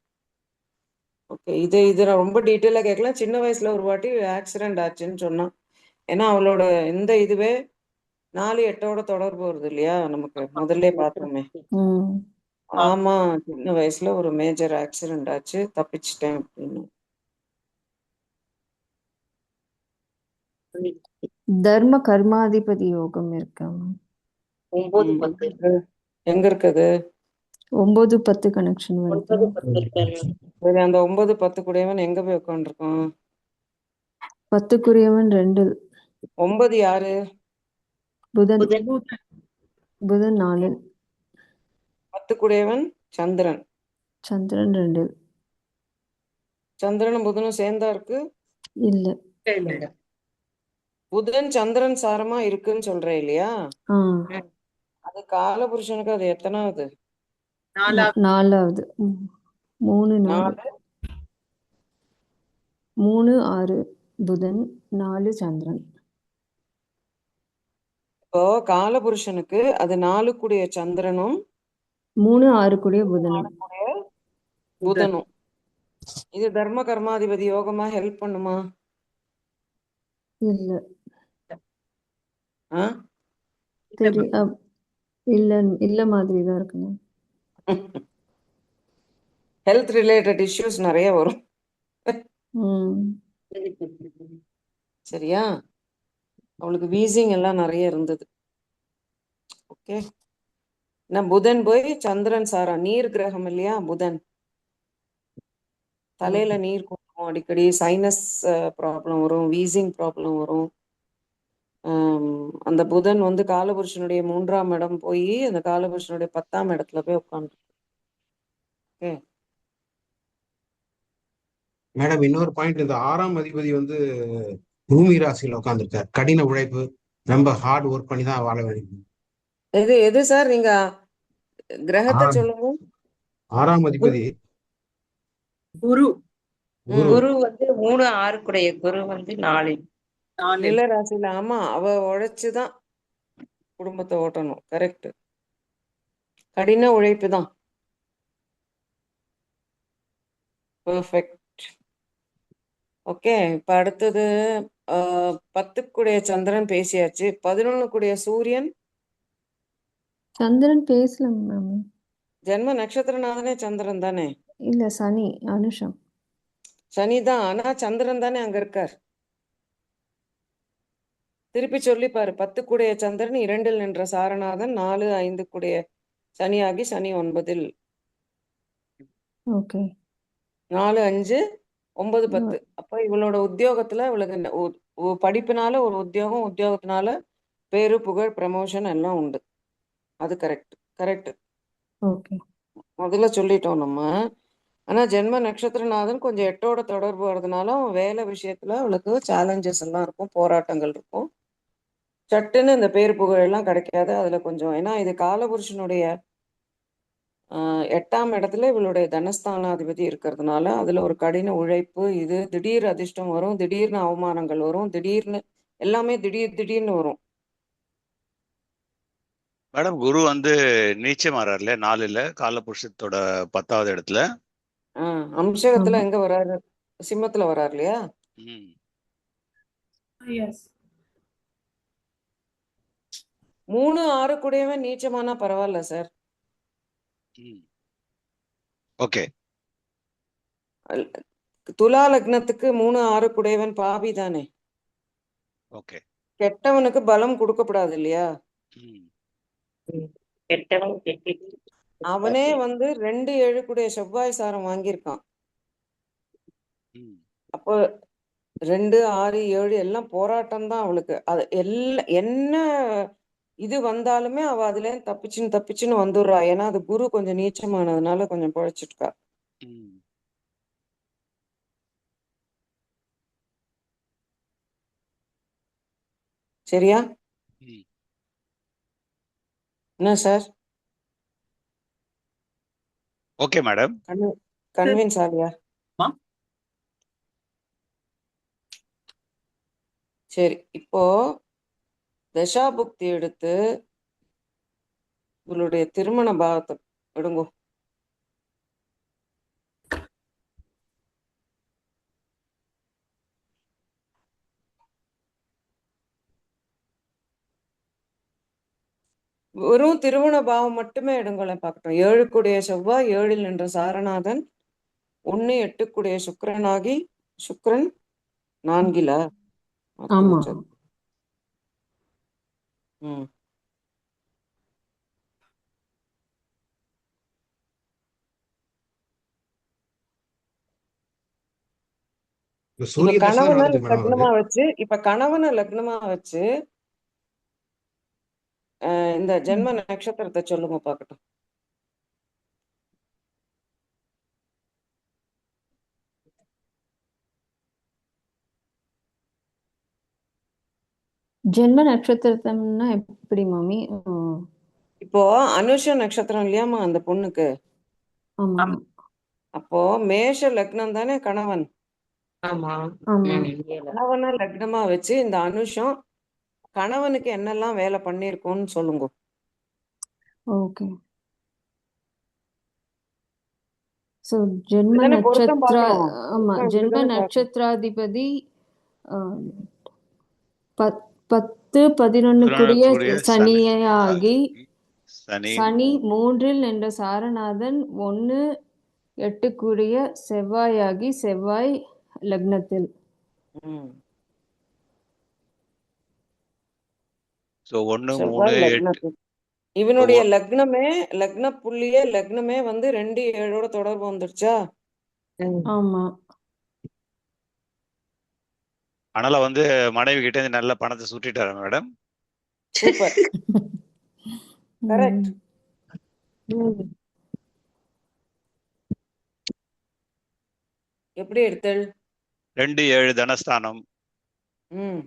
ஓகே, இது நான் ரொம்ப டீட்டெயிலா கேட்கலாம். சின்ன வயசுல ஒரு வாட்டி ஆக்சிடென்ட் ஆச்சுன்னு சொன்னான். ஏன்னா அவளோட இந்த இதுவே 4 8ஓட தொடர்பு வருது இல்லையா, நமக்கு முதல்ல பார்த்தோமே. ஆமா, சின்ன வயசுல ஒரு மேஜர் ஆக்சிடென்ட் ஆச்சு, தப்பிச்சிட்டேன் அப்படின்னு. தர்ம கர்மாதிபதி யோகம் இருக்காமா? 9 10 எங்க இருக்குது? 9 10 கனெக்ஷன் வருது. சரி, அந்த 9 10 கூடியவன் எங்க போய் உட்காந்துருக்கான்? 10 குறியவன் 2. 9 யாரு? புதன். புதன் 4, 10 கூடியவன் சந்திரன். சந்திரன் 2. சந்திரனும் புதனும் சேர்ந்தா இருக்கு. இல்ல. இல்ல. புதன் சந்திரன் சாரமா இருக்குன்னு சொல்றேன் இல்லையா? ஆ, அது காலபுருஷனுக்கு அது எத்தனாவது? 4வது. 4வது. 3, 4. 4. 3, 6 புதன், 4 சந்திரன். இப்போ காலபுருஷனுக்கு அது 4 கூடிய சந்திரனும் 3, 6 கூடிய புதனும். புதனும். இது தர்ம கர்மாதிபதி யோகமா ஹெல்ப் பண்ணுமா? இல்ல. ஆ? இல்ல இல்ல மாதிரி தான் இருக்குங்க. ஹெல்த் ரிலேட்டட் இஷ்யூஸ் நிறைய வரும். சரியா? அவளுக்கு வீசிங் எல்லாம் நிறைய இருந்தது. ஓகே. நான் புதன் போய் சந்திரன் சாரா நீர் கிரகம் இல்லையா புதன். தலையில நீர் கொட்டும், அடிக்கடி சைனஸ் ப்ராப்ளம் வரும், வீசிங் ப்ராப்ளம் வரும். அந்த புதன் வந்து காலபுருஷனுடைய 3ஆம் இடம் போய் அந்த காலபுருஷனுடைய 10ஆம் இடத்துல போய் உட்காந்து. ஓகே மேடம், இன்னொரு பாயிண்ட், இந்த 6ஆம் அதிபதி வந்து பூமி ராசியில உட்காந்துருக்காரு. கடின உழைப்பு, ரொம்ப ஹார்ட் ஒர்க் பண்ணி தான் வாழ வேண்டும். எது சார் நீங்க கிரகத்தை சொல்லுங்க. 6ஆம் அதிபதி குரு. குரு வந்து 3, 6 கூடிய குரு வந்து 4. நில ராசியில. ஆமா, அவ உழைச்சுதான் குடும்பத்தை ஓட்டணும். கரெக்ட். கடின உழைப்பு தான். பெர்ஃபெக்ட். ஓகே. இப்ப அடுத்தது 10 கூடிய சந்திரன் பேசியாச்சு. 11 கூடிய சூரியன். சந்திரன் பேசல மேம். ஜென்ம நட்சத்திரநாதனே சந்திரன் தானே? இல்ல, சனி, அனுஷம். சனிதான், ஆனா சந்திரன் தானே அங்க இருக்கார். திருப்பி சொல்லிப்பாரு. 10 கூடிய சந்திரன் 2 நின்ற சாரநாதன், 4, 5 கூடிய சனியாகி சனி 9. ஓகே. 4, 5, 9, 10. அப்ப இவளோட உத்தியோகத்துல இவளுக்கு படிப்புனால ஒரு உத்தியோகம், உத்தியோகத்தினால பேரு புகழ் ப்ரமோஷன் எல்லாம் உண்டு. அது கரெக்ட். கரெக்ட். ஓகே. முதல்ல சொல்லிட்டோம் நம்ம. ஆனா ஜென்ம நட்சத்திரநாதன் கொஞ்சம் 8ஓட தொடர்பு வர்றதுனால வேலை விஷயத்துல அவளுக்கு சேலஞ்சஸ் எல்லாம் இருக்கும், போராட்டங்கள் இருக்கும். சட்டுன்னு இந்த பேர் புகழ் எல்லாம் கிடைக்காது. அதுல கொஞ்சம், ஏன்னா இது காலபுருஷனுடைய 8ஆம் இடத்துல இவளுடைய தனஸ்தானாதிபதி இருக்கிறதுனால அதுல ஒரு கடின உழைப்பு, இது திடீர் அதிர்ஷ்டம் வரும், திடீர்னு அவமானங்கள் வரும், திடீர்னு எல்லாமே திடீர்னு வரும். மேடம், குரு வந்து நீச்சம் வர்றாருல 4ல, காலபுருஷத்தோட 10வது இடத்துல. அம்சகத்துல எங்க வர்றாரு? சிம்மத்துல வர்றாரு இல்லையா? Yes. 3, 6 கூடவே நீச்சமானா பரவாயில்ல சார். ஓகே. துலா லக்னத்துக்கு 3, 6 கூடவன் பாவி தானே. ஓகே. கெட்டவனுக்கு பலம் கொடுக்கப்படாது இல்லையா? அவனே வந்து 2, 7 கூடிய செவ்வாய் சாரம் வாங்கியிருக்கான். அப்போ 2, 6, 7 எல்லாம் போராட்டம் தான் அவளுக்கு. அது எல்லாம் என்ன இது வந்தாலுமே அவ அதுல தப்பிச்சுன்னு வந்துடுறா. ஏன்னா அது குரு கொஞ்சம் நீச்சமானதுனால கொஞ்சம் பொழைச்சிருக்கா. சரியா? என்ன சார்? Okay madam. கன்வின்ஸ் ஆலியா? சரி, இப்போ தசாபுக்தி எடுத்து உங்களுடைய திருமண பாவத்தை விடுங்கோ. வெறும் திருமண பாவம் மட்டுமே எடுங்களேன் பார்க்கட்டும். 7 கூடிய செவ்வாய் 7 நின்ற சாரநாதன், 1, 8 கூடிய சுக்கிரனாகி சுக்கிரன் 4. ஆமா. கணவனை லக்னமா வச்சு இந்த ஜென்ம நட்சத்திரத்தை சொல்லுங்க பார்க்கட்டும். ஜென்ம நட்சத்திரம்னா எப்படி மாமி? இப்போ அனுஷ நட்சத்திரம் இல்லையாமா அந்த பொண்ணுக்கு. ஆமா அப்போ மேஷ லக்னம் தானே கணவன். ஆமா. ஆமா. கணவனை லக்னமா வச்சு இந்த அனுஷம் கணவனுக்கு என்னெல்லாம் வேலை பண்ணிருக்கோம்னு சொல்லுங்க. ஓகே. ஸோ ஜென்ம இதுதானே பொருத்தம் நட்சத்திர பார்க்கணும். ஆமா பொருத்தம் ஜென்ம இதுதானே பார்க்கணும். நட்சத்திராதிபதி 10-11 கூடிய கூடிய சனியாகி சனி சனி 3 என்ற சாரநாதன் 1-8 கூடிய செவ்வாயாகி செவ்வாய் லக்னத்தில். ம். ஸோ 1 3 செவ்வாய் 8 லக்னத்தில். இவனுடைய லக்ன புள்ளியே லக்னமே வந்து 2-7 தொடர்பு வந்துருச்சா? ஆமா. அதனால வந்து மனைவி கிட்ட இருந்து நல்ல பணத்தை சுட்டிட்டாரு மேடம். சூப்பர். கரெக்ட். எப்படி எடுத்தல்? 2-7 தனஸ்தானம். ம்.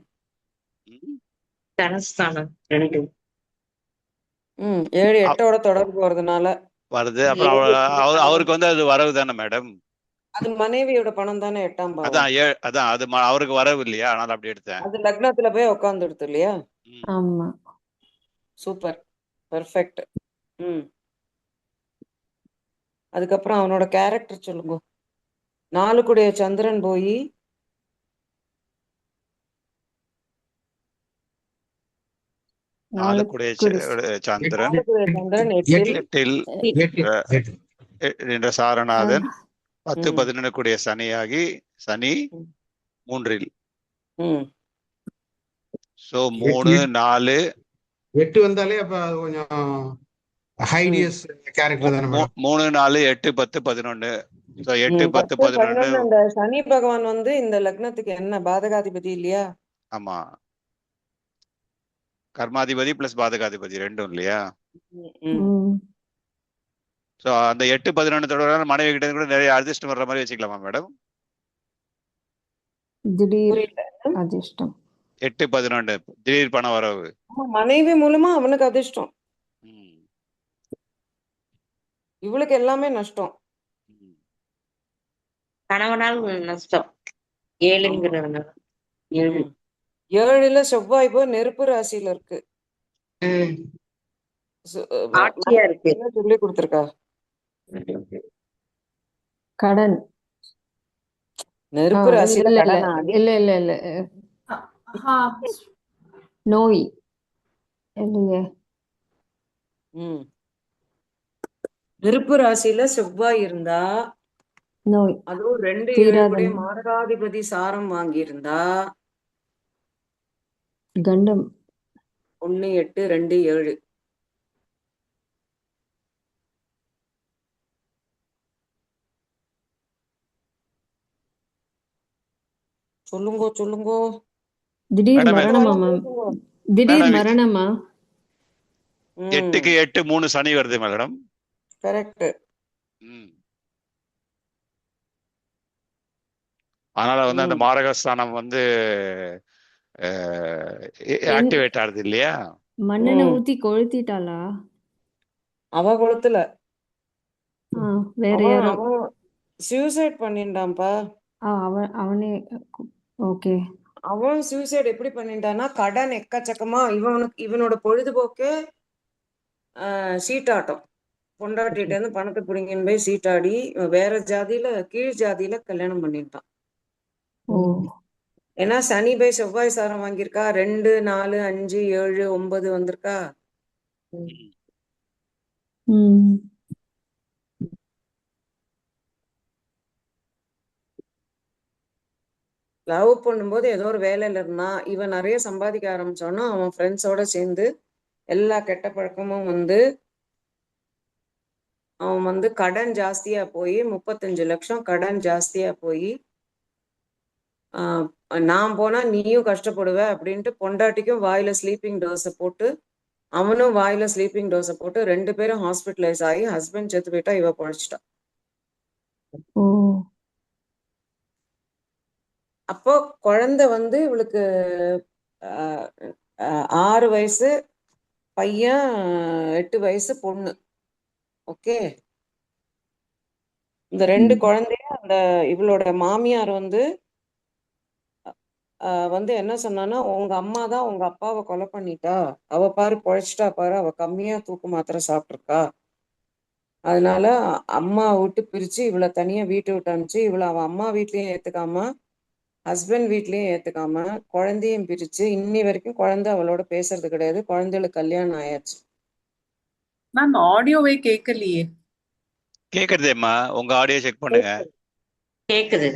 தனஸ்தானம் 2. 7-8 தொடர்பு வருதுனால வருது. அப்புறம் அவருக்கு வந்து அது வரவு தானே மேடம். அது மனைவியோட பணம் தானே 8ஆம் பாவம். அதான் அது அவருக்கு வரவு இல்லையா, அதனால அப்படி எடுத்தேன். அது லக்னத்துல போய் உட்கார்ந்துடுது இல்லையா? ஆமா. சூப்பர். பெர்ஃபெக்ட். அதுக்கப்புறம் அவனோட கேரக்டர் சொல்லுங்க. 4 கூடிய சந்திரன் போய் 4 கூடிய சந்திரன் 4 கூடிய சந்திரன் 8 என்ற சாரநாதன் 10-11 கூடிய சனியாகி சனி 3. சோ 3-4 8 வந்தாலே அப்ப அது கொஞ்சம் ஹைடியஸ் கேரக்டர் தானே மேடம். 3-4-8-10-11. சோ 8-10-11. அந்த சனி பகவான் வந்து இந்த லக்னத்துக்கு என்ன பாதகாதிபதி இல்லையா? ஆமா, கர்மாதிபதி பிளஸ் பாதகாதிபதி ரெண்டும் இல்லையா? சோ அந்த 8-11 தொடர்பான மனைவி கிட்ட கூட நிறைய அதிர்ஷ்டம் வர்ற மாதிரி வச்சுக்கலாமா மேடம்? திடீர் அதிர்ஷ்டம். 8-11 திடீர் பண வரவு. மனைவி மூலமா அவனுக்கு அதிர்ஷ்டம், இவளுக்கு எல்லாமே நஷ்டம். கணவனால் நஷ்டம் 7ங்கிறதுனால. 7ல செவ்வாய் போய் நெருப்பு ராசியில இருக்கு. ஆட்சியா இருக்கு. என்ன சொல்லி கொடுத்திருக்கா? கடன். நெருப்பு ராசியில கடன். இல்ல நோய் இல்லையே. நெருப்பு ராசியில செவ்வாய் இருந்தா நோய், அதுவும் 2-7 மாரகாதிபதி சாரம் வாங்கி இருந்தா கண்டம். 1-8-2-7. சொல்லுங்க. திடீர் மரணமா? திடீர் மரணமா? 8க்கு 8 3 சனி வருது மேடம். கரெக்ட். அதனால வந்து அந்த மாரகஸ்தானம் வந்து ஆக்டிவேட் ஆகுது இல்லையா? மண்ணெண்ணெய் ஊத்தி கொளுத்திட்டாளா? அவ கொளுத்துல, வேற யாரோ சூசைட் பண்ணிட்டான்பா. அவனே. ஓகே. அவன் சூசைட் எப்படி பண்ணிட்டான்னா, கடன் எக்கச்சக்கமா. இவனோட பொழுதுபோக்கு சீட்டாட்டம். பொண்டாட்டிட்ட இருந்து பணத்தை பிடிங்கின்னு போய் சீட்டாடி வேற ஜாதியில, கீழ் ஜாதியில கல்யாணம் பண்ணிட்டான். ஏன்னா சனி போய் செவ்வாய் சாரம் வாங்கியிருக்கா. 2-4-5-7-9 வந்திருக்கா. லவ் பண்ணும்போது ஏதோ ஒரு வேலையில இருந்தான். இவன் நிறைய சம்பாதிக்க ஆரம்பிச்சோன்னா அவன் ஃப்ரெண்ட்ஸோட சேர்ந்து எல்லா கெட்ட பழக்கமும் வந்து அவன் வந்து கடன் ஜாஸ்தியா போய் 35 லட்சம் கடன் ஜாஸ்தியா போய் நான் போனா நீயும் கஷ்டப்படுவ அப்படின்ட்டு பொண்டாட்டிக்கும் வாயில ஸ்லீப்பிங் டோஸை போட்டு அவனும் வாயில ஸ்லீப்பிங் டோஸை போட்டு 2 பேரும் ஹாஸ்பிட்டலைஸ் ஆகி ஹஸ்பண்ட் செத்து போயிட்டா, இவ பொழைச்சிட்டா. ஓ அப்போ குழந்தை வந்து இவளுக்கு 6 வயசு பையன், 8 வயசு பொண்ணு. ஓகே, இந்த 2 குழந்தைய அந்த இவளோட மாமியார் வந்து வந்து என்ன சொன்னான்னா, உங்க அம்மா தான் உங்க அப்பாவை கொலை பண்ணிட்டா, அவ பாரு பொழைச்சிட்டா பாரு, அவ கம்மியா தூக்கு மாத்திரை சாப்பிட்ருக்கா, அதனால அம்மா விட்டு பிரிச்சு இவளை தனியா வீட்டை விட்டு அனுப்பிச்சு இவளை அவன் அம்மா வீட்லயும் ஏத்துக்காம ஹஸ்பண்ட் வீட்லயும் ஏத்துக்காம குழந்தையும் பிரிச்சு இன்னி வரைக்கும் குழந்தை அவளோட பேசுறது கிடையாது. குழந்தைகளுக்கு கல்யாணம் ஆயாச்சு. மேம் ஆடியோவே கேட்கலையே. கேக்குறதேம்மா, உங்க ஆடியோ செக் பண்ணுங்க. கேக்குது.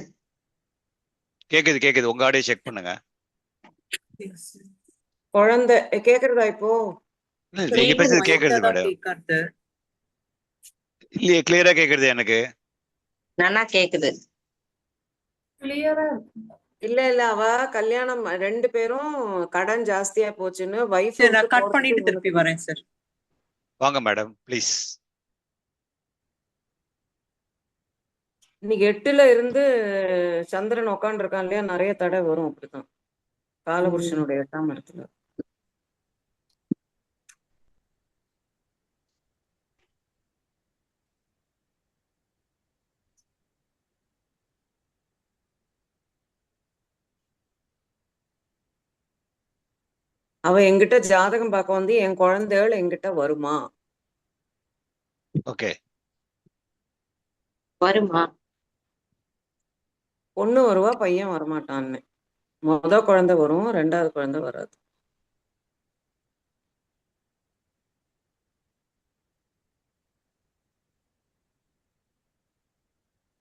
கேக்குது உங்க ஆடியோ செக் பண்ணுங்க. குழந்தை கேக்குறதா இப்போ? நீங்க பேசுறது கேக்குறது மேடம். இல்லையே, கிளியரா கேக்குறது எனக்கு. நானா கேக்குது. கிளியரா இல்ல அவ கல்யாணம் 2 பேரும் கடன் ஜாஸ்தியா போச்சுன்னு வைஃப் நான் கட் பண்ணிட்டு திருப்பி வரேன் சார். வாங்க மேடம் ப்ளீஸ். இன்னைக்கு 8ல இருந்து சந்திரன் உட்காந்து இருக்கான் இல்லையா, நிறைய தடை வரும். அப்படித்தான் காலபுருஷனுடைய 8ஆம் இடத்துல. அவ என்கிட்ட ஜாதகம் பார்க்க வந்து என் குழந்தைகள் என்கிட்ட வருமா? ஓகே, வருமா? பொண்ணு வருவா, பையன் வரமாட்டான்னு. முத குழந்தை வரும், 2வது குழந்தை வராது.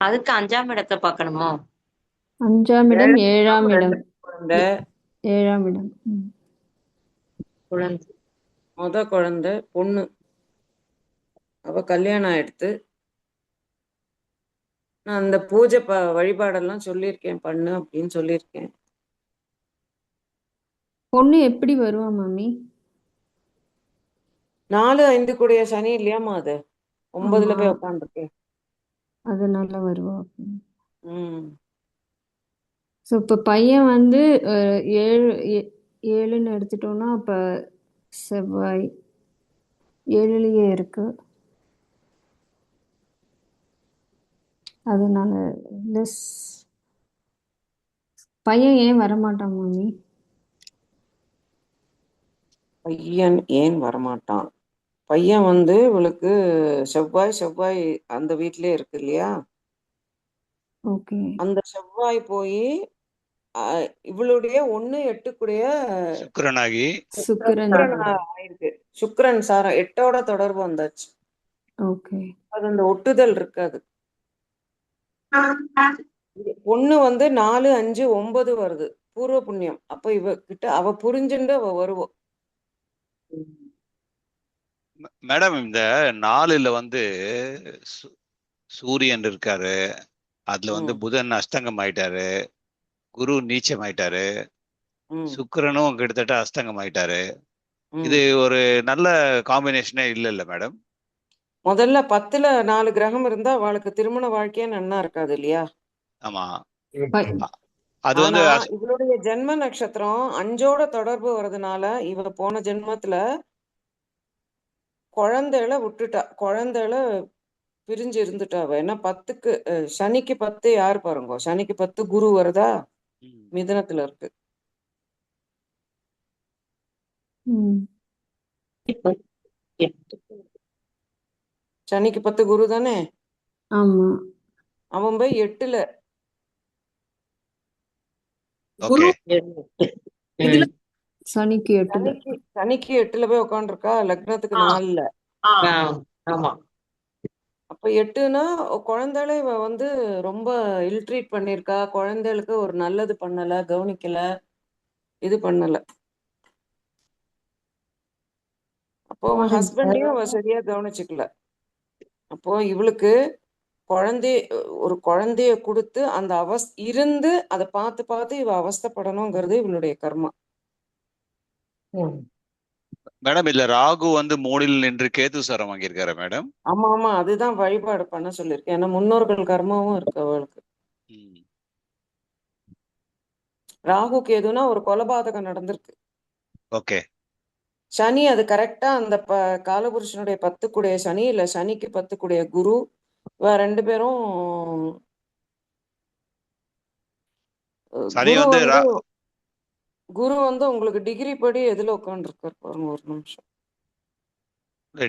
அதுக்கு 5ஆம் இடத்தை பார்க்கணுமோ? 5ஆம் இடம் 7ஆம் இடம். குழந்தை 7ஆம் இடம். குழந்தை முத குழந்தை பொண்ணு, அவ கல்யாணம் ஆயிடுத்து. நான் அந்த பூஜை வழிபாடெல்லாம் சொல்லியிருக்கேன், பண்ணு அப்படின்னு சொல்லியிருக்கேன். பொண்ணு எப்படி வருவா மாமி? 4, 5 கூடிய சனி இல்லையாமா, அது 9ல போய் உட்காந்துருக்கேன். அதனால வருவா. ஸோ இப்போ பையன் வந்து 7ன்னு எடுத்துட்டோம்னா அப்போ செவ்வாய் 7லயே இருக்கு. அதனால லெஸ். பையன் ஏன் வரமாட்டான் மாமி? பையன் ஏன் வரமாட்டான்? பையன் வந்து இவளுக்கு செவ்வாய் அந்த வீட்லயே இருக்கு இல்லையா, ஓகே. அந்த செவ்வாய் போய் இவளுடைய 1, 8 கூடிய சுக்கிரனாகி சுக்கிரன் ஆயிருக்கு. சுக்கிரன் சாரம் 8ஓட தொடர்பு வந்தாச்சு. ஓகே. அது அந்த ஒட்டுதல் இருக்காது. பொண்ணு வந்து 4, 5, 9 வருது, பூர்வ புண்ணியம். அப்ப இவ கிட்ட அவ புரிஞ்சுண்டு அவ வருவோம். மேடம் இந்த 4ல வந்து சூரியன் இருக்காரு, அதுல வந்து புதன் அஸ்தங்கம் ஆயிட்டாரு, குரு நீச்சம் ஆயிட்டாரு, சுக்கிரனும் கிட்டத்தட்ட அஸ்தங்கம் ஆயிட்டாரு. இது ஒரு நல்ல காம்பினேஷனே இல்ல மேடம். முதல்ல 10ல 4 கிரகம் இருந்தா அவளுக்கு திருமண வாழ்க்கையே நன்னா இருக்காது இல்லையா? ஆமா, அது வந்து இவளுடைய ஜென்ம நட்சத்திரம் 5ஓட தொடர்பு வர்றதுனால இவ போன ஜென்மத்துல குழந்தைகளை விட்டுட்டா, குழந்தைகளை பிரிஞ்சு இருந்துட்டா. ஏன்னா 10க்கு சனிக்கு 10 யாரு பாருங்க, சனிக்கு 10 குரு வருதா, மிதுனத்துல இருக்கு. சனிக்கு 10 குரு தானே. ஆமா, அவன் போய் 8ல சனிக்கு 8ல போய் உட்காந்துருக்கா, லக்னத்துக்கு 4ல. ஆமா. அப்ப 8னா குழந்தைகளை இவ வந்து ரொம்ப இல்ட்ரீட் பண்ணிருக்கா, குழந்தைகளுக்கு ஒரு நல்லது பண்ணல, கவனிக்கல, இது பண்ணல. அப்போ அவன் ஹஸ்பண்டையும் அவ சரியா கவனிச்சுக்கல. அப்போ இவளுக்கு ஒரு குழந்தைய கொடுத்து அந்த இருந்து அதை பார்த்து இவ அவஸ்தைப்படணுங்கிறது இவளுடைய கர்மா. மேடம் இதுல ராகு வந்து 3ல் நின்று கேது சாரம் வாங்கியிருக்காரு மேடம். ஆமா ஆமா, அதுதான் வழிபாடு பண்ண சொல்லியிருக்கேன். ஏன்னா முன்னோர்கள் கர்மாவும் இருக்கு அவளுக்கு. ம். ராகு கேதுனா ஒரு கொலபாதகம் நடந்திருக்கு. ஓகே. சனி அது கரெக்டா அந்த காலபுருஷனுடைய 10 சனி, இல்ல சனிக்கு 10 குரு, ரெண்டு பேரும் சனி குரு வந்து வந்து குரு வந்து உங்களுக்கு டிகிரி படி எதுல உட்காந்துருக்காரு பாருங்க, ஒரு நிமிஷம்.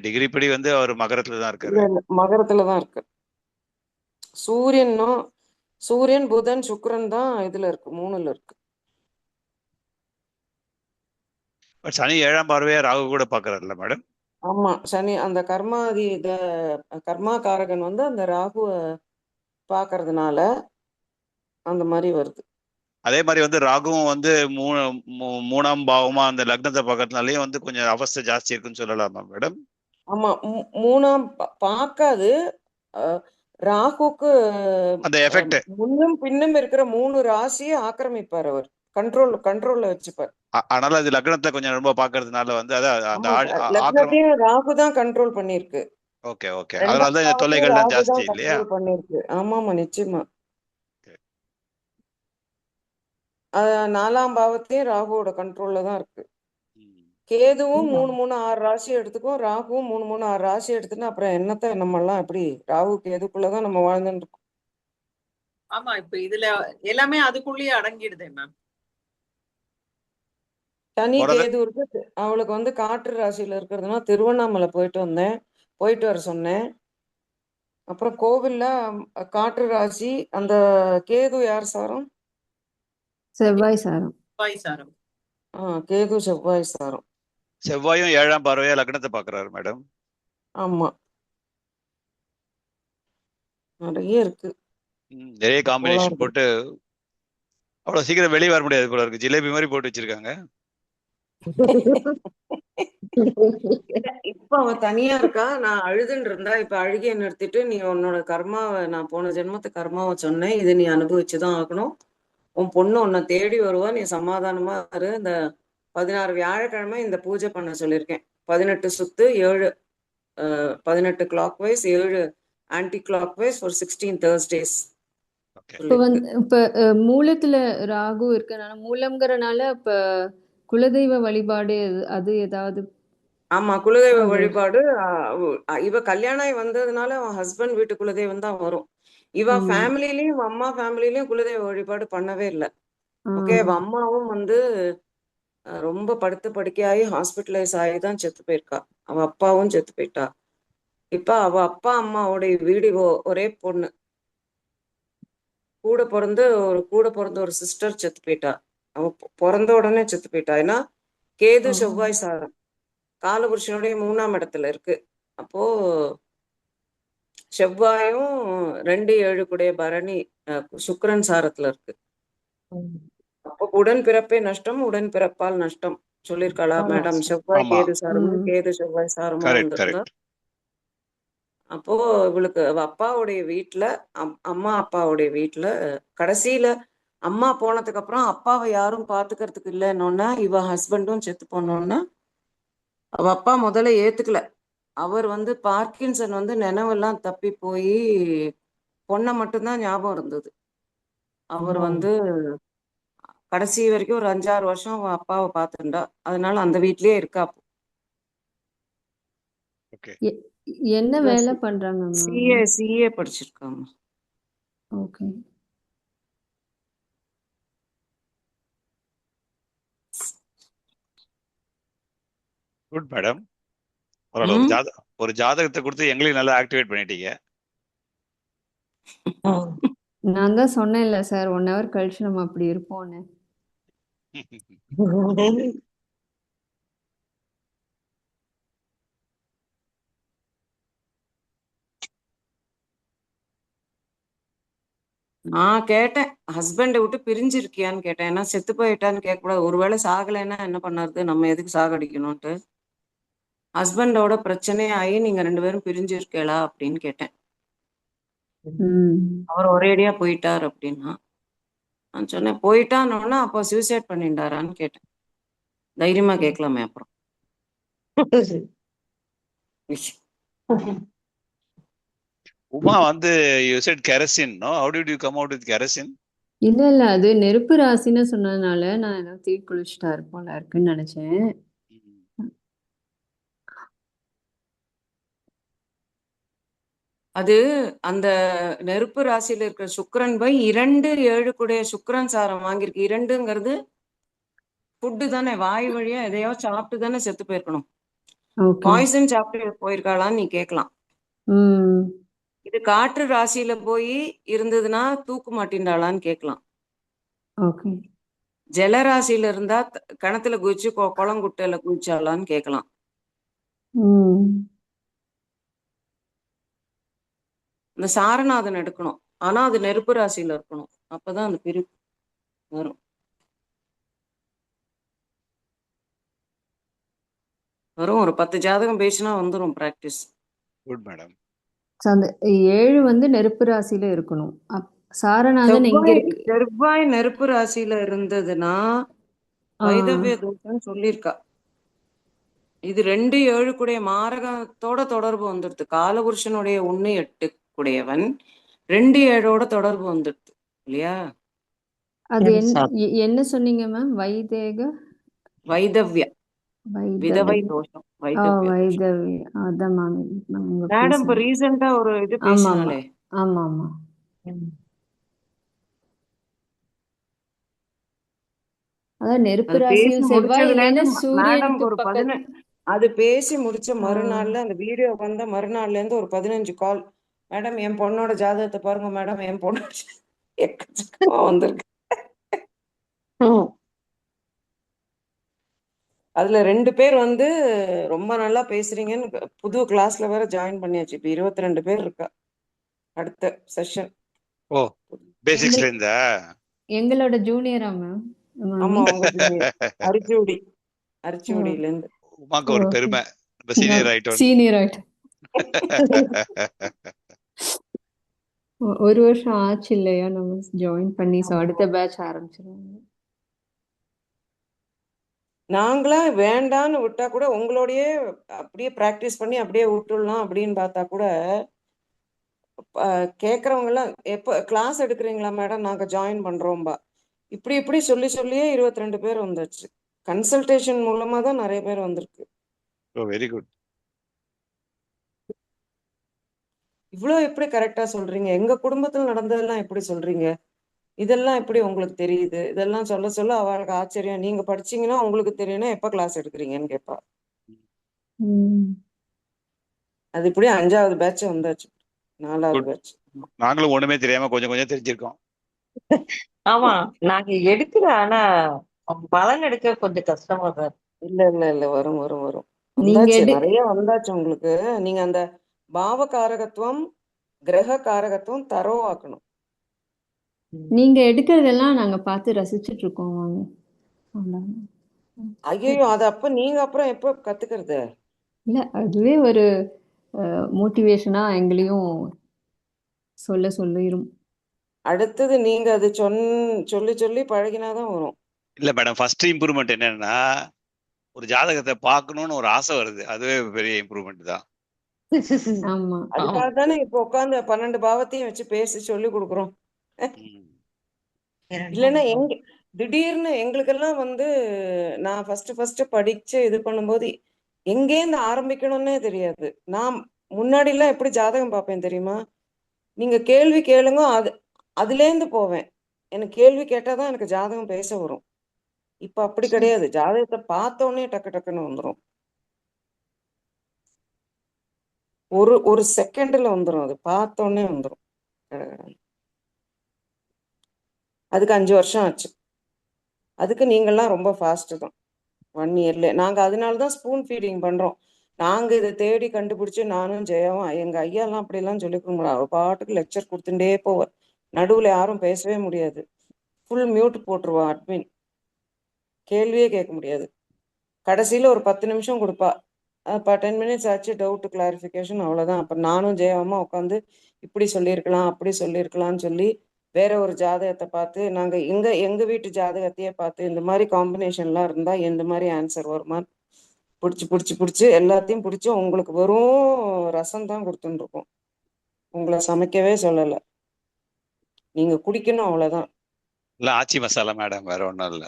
டிகிரி படி வந்து அவர் மகரத்துல தான் இருக்காரு. மகரத்துலதான் இருக்கு. சூரியன் புதன் சுக்கிரன் தான் இதுல இருக்கு, 3ல இருக்கு. பட் சனி 7ஆம் பார்வையா ராகு கூட பாக்குறாருல்ல மேடம். ஆமா, சனி அந்த கர்மா காரகன் வந்து அந்த ராகுவ பாக்குறதுனால அந்த மாதிரி வருது. அதே மாதிரி வந்து ராகுவும் வந்து 3ஆம் பாவமா அந்த லக்னத்தை பார்க்கறதுனாலயும் வந்து கொஞ்சம் அவஸ்தை ஜாஸ்தி இருக்குன்னு சொல்லலாமா மேடம்? ஆமா, 3ஆம் பார்க்காது. ராகுக்கு அந்த எஃபெக்ட் முன்னும் பின்னும் இருக்கிற 3 ராசியை ஆக்கிரமிப்பார் அவர். கண்ட்ரோல்ல வச்சுப்பார். அதனால அது லக்னத்தை கொஞ்சம் ரொம்ப பாக்குறதுனால வந்து லக்னத்தையும் ராகு தான் கண்ட்ரோல் பண்ணிருக்கு. ஓகே ஓகே, அதனாலதான் இந்த தொல்லைகள்லாம் ஜாஸ்தி இல்லையா? பண்ணிருக்கு. ஆமாமா, நிச்சயமா. 4ஆம் பாவத்தையும் ராகுவோட கண்ட்ரோல்ல தான் இருக்கு. கேதுவும் 3 3 6 ராசி எடுத்துக்கும், ராகுவும் 3 3 6 ராசி எடுத்துன்னா அப்புறம் என்னத்த நம்ம எல்லாம் எப்படி ராகு கேதுக்குள்ளதான் நம்ம வாழ்ந்துட்டு இருக்கோம். ஆமா, இப்ப இதுல எல்லாமே அதுக்குள்ளேயே அடங்கிடுதே மேம். சனி கேது இருக்கு. அவளுக்கு வந்து காற்று ராசியில இருக்கிறதுனா திருவண்ணாமலை போயிட்டு வர சொன்னேன். அப்புறம் கோவில்ல காற்று ராசி, அந்த கேது யார் சாரம்? செவ்வாய் சாரம். கேது செவ்வாய் சாரம். செவ்வாயும் 7ஆம் பார்வையா லக்னத்தை பாக்குறாரு மேடம். ஆமா, நிறைய இருக்கு. நிறைய காம்பினேஷன் போட்டு அவ்வளவு சீக்கிரம் வெளியே வர முடியாது போல இருக்கு. ஜிலேபி மாதிரி போட்டு வச்சிருக்காங்க. இப்ப அவ தனியா இருக்கா. நான் அழுதுன்னு இருந்தா, இப்ப அழுகிய நிறுத்திட்டு, நீ உன்னோட கர்மாவை, நான் போன ஜென்மத்து கர்மாவை சொன்னேன், இதை நீ அனுபவிச்சுதான் ஆகணும். உன் பொண்ணு உன்னை தேடி வருவா, நீ சமாதானமா இரு. இந்த 16 வியாழக்கிழமை இந்த பூஜை பண்ண சொல்லியிருக்கேன். 18 சுத்து, 18 clockwise, 7 anticlockwise, ஒரு 16 Thursdays. இப்ப மூலத்துல ராகு இருக்கனால, மூலம்ங்கிறனால இப்ப குலதெய்வ வழிபாடு அது ஏதாவது? ஆமா, குலதெய்வ வழிபாடு. இவ கல்யாணம் வந்ததுனால அவன் ஹஸ்பண்ட் வீட்டு குலதெய்வம் தான் வரும். இவ ஃபேமிலிலயும், அம்மா ஃபேமிலிலயும் குலதெய்வ வழிபாடு பண்ணவே இல்லை. ஓகே, அவ அம்மாவும் வந்து ரொம்ப படுத்து படுக்கையாகி ஹாஸ்பிட்டலைஸ் ஆகிதான் செத்து போயிருக்கா. அவ அப்பாவும் செத்து போயிட்டா. இப்ப அவ அப்பா அம்மாவுடைய வீடு ஒரே பொண்ணு, கூட பிறந்த ஒரு சிஸ்டர் செத்து போயிட்டா. அவ பிறந்த உடனே செத்து போயிட்டா. ஏன்னா கேது செவ்வாய் சாரம் காலபுருஷனுடைய 3ஆம் இடத்துல இருக்கு. அப்போ செவ்வாயும் 2 7 பரணி சுக்கிரன் சாரத்துல இருக்கு. அப்போ உடன் பிறப்பே நஷ்டம், உடன் பிறப்பால் நஷ்டம் சொல்லியிருக்காளா மேடம்? செவ்வாய் கேது சாரமும் கேது செவ்வாய் சாரமும் வந்திருந்தா அப்போ இவளுக்கு அப்பாவுடைய வீட்டுல, அம்மா அப்பாவுடைய வீட்டுல கடைசியில அம்மா போனதுக்கு அப்புறம் அப்பாவை யாரும் பாத்துக்கிறதுக்கு இல்லைன்னொன்னா, இவ ஹஸ்பண்டும் செத்து போனோன்னா அவ அப்பா முதல்ல ஏத்துக்கல. அவர் வந்து பார்க்கின்சன் வந்து நினைவெல்லாம் தப்பி போய் பொண்ணை மட்டும்தான் ஞாபகம் இருந்தது. அவர் வந்து கடைசி வரைக்கும் ஒரு 5 6 வருஷம் அவ அப்பாவை பார்த்துட்டா. அதனால அந்த வீட்லயே இருக்கா. என்ன வேலை பண்றாங்க? சிஏ படிச்சிருக்காங்க. ஓகே. Good madam. ஒரு ஜாதகத்தை கொடுத்து எங்களையும் நல்லா ஆக்டிவேட் பண்ணிட்டீங்க. நான் தான் சொன்னேன்ல சார், 1 hour கழிச்சு நம்ம அப்படி இருப்போம்னு. நான் கேட்டேன், ஹஸ்பண்டை விட்டு பிரிஞ்சிருக்கியான்னு கேட்டேன். ஏன்னா செத்து போயிட்டான்னு கேட்கக்கூடாது. ஒருவேளை சாகலைன்னா என்ன பண்ணாரு, நம்ம எதுக்கு சாகடிக்கணும்ட்டு. ஹஸ்பண்டோட பிரச்சனையே ஆகி நீங்க 2 பேரும் பிரிஞ்சிருக்கீங்களா அப்படின்னு கேட்டேன். அவர் ஒரேடியா போயிட்டார் அப்படின்னா. நான் சொன்னேன், போயிட்டான்னா அப்போ சூசைட் பண்ணிட்டாரான்னு கேட்டேன். தைரியமா கேட்கலாமே. அப்புறம் உமா வந்து you said kerosene know how did you come out with kerosene? இல்ல அது நெருப்பு ராசின்னு சொன்னதுனால நான் ஏதோ தீ குளிச்சுட்டா போல இருக்குன்னு நினைச்சேன். அது அந்த நெருப்பு ராசியில இருக்கிற சுக்கிரன் போய் 2 7 சுக்கிரன் சாரம் வாங்கியிருக்கு. 2ங்கிறது ஃபுட்டு தானே, வாய் வழியா எதையோ சாப்பிட்டு தானே செத்து போயிருக்கணும். ஓகே. பாய்சன் சாப்பிட்டு போயிருக்காளான்னு நீ கேட்கலாம். ம். இது காற்று ராசியில போய் இருந்ததுன்னா தூக்கு மாட்டின்றாளான்னு கேட்கலாம். ஓகே. ஜலராசியில இருந்தா கிணத்துல குதிச்சு குளங்குட்டையில குதிச்சாளான்னு கேட்கலாம். ம். இந்த சாரநாதன் எடுக்கணும். ஆனா அது நெருப்பு ராசியில இருக்கணும். அப்பதான் அந்த பிரிவு வரும். ஒரு 10 ஜாதகம் பேசினா வந்துரும் பிராக்டிஸ். Good madam. அந்த 7 வந்து நெருப்பு ராசியில இருக்கணும். சாரநாதன் எங்க இருக்கு? செவ்வாய் நெருப்பு ராசியில இருந்ததுன்னா வைதவிய தோஷம் சொல்லியிருக்கா. இது 2 7 மாரகத்தோட தொடர்பு வந்துடுது. காலபுருஷனுடைய 1 8 2 7 தொடர்பு வந்துடுது இல்லையா? அது என்ன சொன்னீங்க மேம்? வைதவ்ய விதவை தோஷம். வைதவ்ய அதான் மேடம் இப்ப ரீசெண்டா ஒரு இது பேசினாலே. ஆமா. அதான் நெருப்பு ராசியில் செவ்வாய் இல்லைன்னா சூரியனுக்கு பக்கத்துல. அது பேசி முடிச்ச மறுநாள்ல அந்த வீடியோ வந்த மறுநாள்ல இருந்து ஒரு 15 கால். மேடம் என் பொண்ணோட ஜாதகத்தை பாருங்க மேடம், என் பொண்ணு எக்கச்சக்கமா வந்திருக்கு. அதுல 2 பேர் வந்து ரொம்ப நல்லா பேசுறீங்கன்னு புது கிளாஸ்ல வேற ஜாயின் பண்ணியாச்சு. இப்ப 22 பேர் இருக்கா அடுத்த செஷன். ஓ பேசிக்ஸ்ல இருந்தா எங்களோட ஜூனியரா மேம்? ஆமா, உங்க ஜூனியர் அரிச்சுடியில இருந்து. உமாக்கு ஒரு பெருமை, சீனியர் ஆயிட்டோம். ஒரு வருஷம் ஆச்சு இல்லையா நம்ம ஜாயின் பண்ணி? அடுத்த பேட்ச் ஆரம்பிச்சிருவாங்க. நாங்களா வேண்டான்னு விட்டா கூட உங்களோடயே அப்படியே பிராக்டிஸ் பண்ணி அப்படியே விட்டுடலாம் அப்படின்னு பார்த்தா கூட கேட்கறவங்க எல்லாம் எப்ப கிளாஸ் எடுக்கிறீங்களா மேடம், நாங்க ஜாயின் பண்றோம்பா. இப்படி சொல்லியே 22 பேர் வந்துச்சு. கன்சல்டேஷன் மூலமா தான் நிறைய பேர் வந்திருக்கு. Very good. இவ்வளவு எப்படி கரெக்டா சொல்றீங்க? எங்க குடும்பத்துல நடந்ததெல்லாம் எப்படி சொல்றீங்க? இதெல்லாம் எப்படி உங்களுக்கு தெரியுது? இதெல்லாம் சொல்ல அவளுக்கு ஆச்சரியம். நீங்க படிச்சீங்கன்னா உங்களுக்கு தெரியும்னா எப்ப கிளாஸ் எடுக்கிறீங்கன்னு கேட்பா. அது இப்படி 5வது பேட்ச் வந்தாச்சு, 4வது பேட்ச். நாங்களும் ஒண்ணுமே தெரியாம கொஞ்சம் தெரிஞ்சிருக்கோம். ஆமா, நாங்க எடுக்கல. ஆனா பலன் எடுக்க கொஞ்சம் கஷ்டமா தான். இல்ல வரும் வந்தாச்சு, நிறைய வந்தாச்சு உங்களுக்கு. நீங்க அந்த பாவ காரகத்துவம் கிரக காரகத்துவம் தரோவாக்கணும். நீங்க எடுக்கிறதெல்லாம் நாங்க பார்த்து ரசிச்சுட்டு இருக்கோம். ஐயோ, அது அப்ப நீங்க அப்புறம் எப்ப கத்துக்கிறது? இல்ல அதுவே ஒரு மோட்டிவேஷனா எங்களையும் சொல்லிரும். அடுத்தது நீங்க அது சொல்லி பழகினாதான் வரும். இல்ல மேடம், ஃபர்ஸ்ட் இம்ப்ரூவ்மெண்ட் என்னன்னா ஒரு ஜாதகத்தை பார்க்கணும்னு ஒரு ஆசை வருது. அதுவே பெரிய இம்ப்ரூவ்மெண்ட் தான். அதுக்காக தானே இப்ப உட்காந்து 12 பாவத்தையும் வச்சு பேசி சொல்லி கொடுக்குறோம். இல்லைன்னா திடீர்னு எங்களுக்கெல்லாம் வந்து நான் ஃபர்ஸ்ட் படிச்சு இது பண்ணும்போது எங்கேருந்து ஆரம்பிக்கணும்னே தெரியாது. நான் முன்னாடி எல்லாம் எப்படி ஜாதகம் பார்ப்பேன் தெரியுமா? நீங்க கேள்வி கேளுங்க, அதுலேருந்து போவேன். எனக்கு கேள்வி கேட்டாதான் எனக்கு ஜாதகம் பேச வரும். இப்ப அப்படி கிடையாது. ஜாதகத்தை பார்த்தோன்னே டக்குன்னு வந்துடும். ஒரு செகண்ட்ல வந்துடும். அது பார்த்தோன்னே வந்துடும். அதுக்கு 5 வருஷம் ஆச்சு. அதுக்கு நீங்கள்லாம் ரொம்ப ஃபாஸ்ட் தான். 1 இயர்ல. நாங்க அதனாலதான் ஸ்பூன் ஃபீடிங் பண்றோம். நாங்க இதை தேடி கண்டுபிடிச்சு நானும் ஜெயாவும் எங்க ஐயாலாம் அப்படிலாம் சொல்லிக்க முடியாது. அவர் பாட்டுக்கு லெக்சர் கொடுத்துட்டே போவார். நடுவுல யாரும் பேசவே முடியாது. ஃபுல் மியூட் போட்டுருவா அட்மின். கேள்வியே கேட்க முடியாது. கடைசியில ஒரு 10 நிமிஷம் கொடுப்பா. அப்ப 10 மினிட்ஸ் ஆச்சு, டவுட் கிளாரிஃபிகேஷன், அவ்வளவுதான். அப்ப நானும் ஜெயாமா உட்காந்து இப்படி சொல்லியிருக்கலாம் அப்படி சொல்லியிருக்கலாம்னு சொல்லி வேற ஒரு ஜாதகத்தை பார்த்து நாங்க எங்க வீட்டு ஜாதகத்தையே பார்த்து இந்த மாதிரி காம்பினேஷன்லாம் இருந்தா எந்த மாதிரி ஆன்சர் வருமா பிடிச்சு எல்லாத்தையும் பிடிச்சி உங்களுக்கு வெறும் ரசம் தான் கொடுத்துட்டு இருக்கோம். உங்களை சமைக்கவே சொல்லல. நீங்க குடிக்கணும் அவ்வளவுதான். இல்ல ஆச்சி மசாலா மேடம், வேற ஒண்ணும் இல்ல.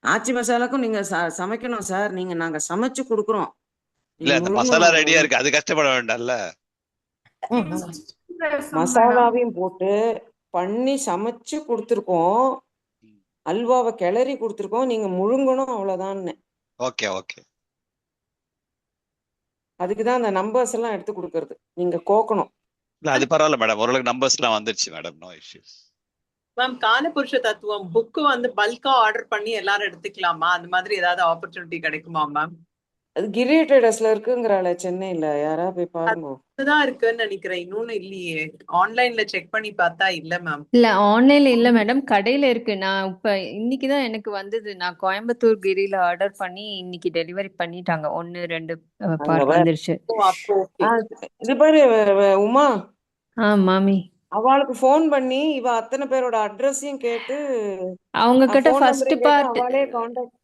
ஆச்சி மசாலாக்கும் நீங்க சமைக்கணும் சார். நாங்க சமைச்சு கொடுக்குறோம். இல்ல அந்த மசாலா ரெடியா இருக்கு, அது கஷ்டப்பட வேண்டாம்ல. மசாலாவையும் போட்டு பண்ணி சமைச்சு கொடுத்துருக்கோம். அல்வாவை கிளறி கொடுத்துருக்கோம். நீங்க முழுங்கணும் அவ்வளவுதான். Okay okay. அதுக்குதான் அந்த நம்பர்ஸ் எல்லாம் எடுத்து கொடுக்கறது. நீங்க கோக்கணும். இல்ல அது பரவாயில்ல மேடம், ஓரளவுக்கு நம்பர்ஸ் எல்லாம் வந்துருச்சு மேடம், நோ இஷ்யூஸ். மேம் காலபுருஷ தத்துவம் புக்கு வந்து பல்கா ஆர்டர் பண்ணி எல்லாரும் எடுத்துக்கலாமா? அந்த மாதிரி ஏதாவது ஆப்பர்ச்சுனிட்டி கிடைக்குமா மேம்? அது கிரி ட்ரேடர்ஸ்ல இருக்குங்கிறாளே சென்னையில, யாரா போய் பாருங்க. அதுதான் இருக்குன்னு நினைக்கிறேன். இன்னொன்னு இல்லையே, ஆன்லைன்ல செக் பண்ணி பார்த்தா இல்ல மேம். இல்ல ஆன்லைன்ல இல்ல மேடம், கடையில இருக்கு. நான் இப்ப இன்னைக்குதான் எனக்கு வந்தது. நான் கோயம்புத்தூர் கிரியில ஆர்டர் பண்ணி இன்னைக்கு டெலிவரி பண்ணிட்டாங்க. 1-2 பார்ட் வந்துருச்சு. இது பாரு உமா, மாமி அவளுக்கு போன் பண்ணி இவ அத்தனை பேரோட அட்ரஸையும் கேட்டு அவங்க கிட்ட ஃபர்ஸ்ட் பார்ட் அவளே கான்டாக்ட்.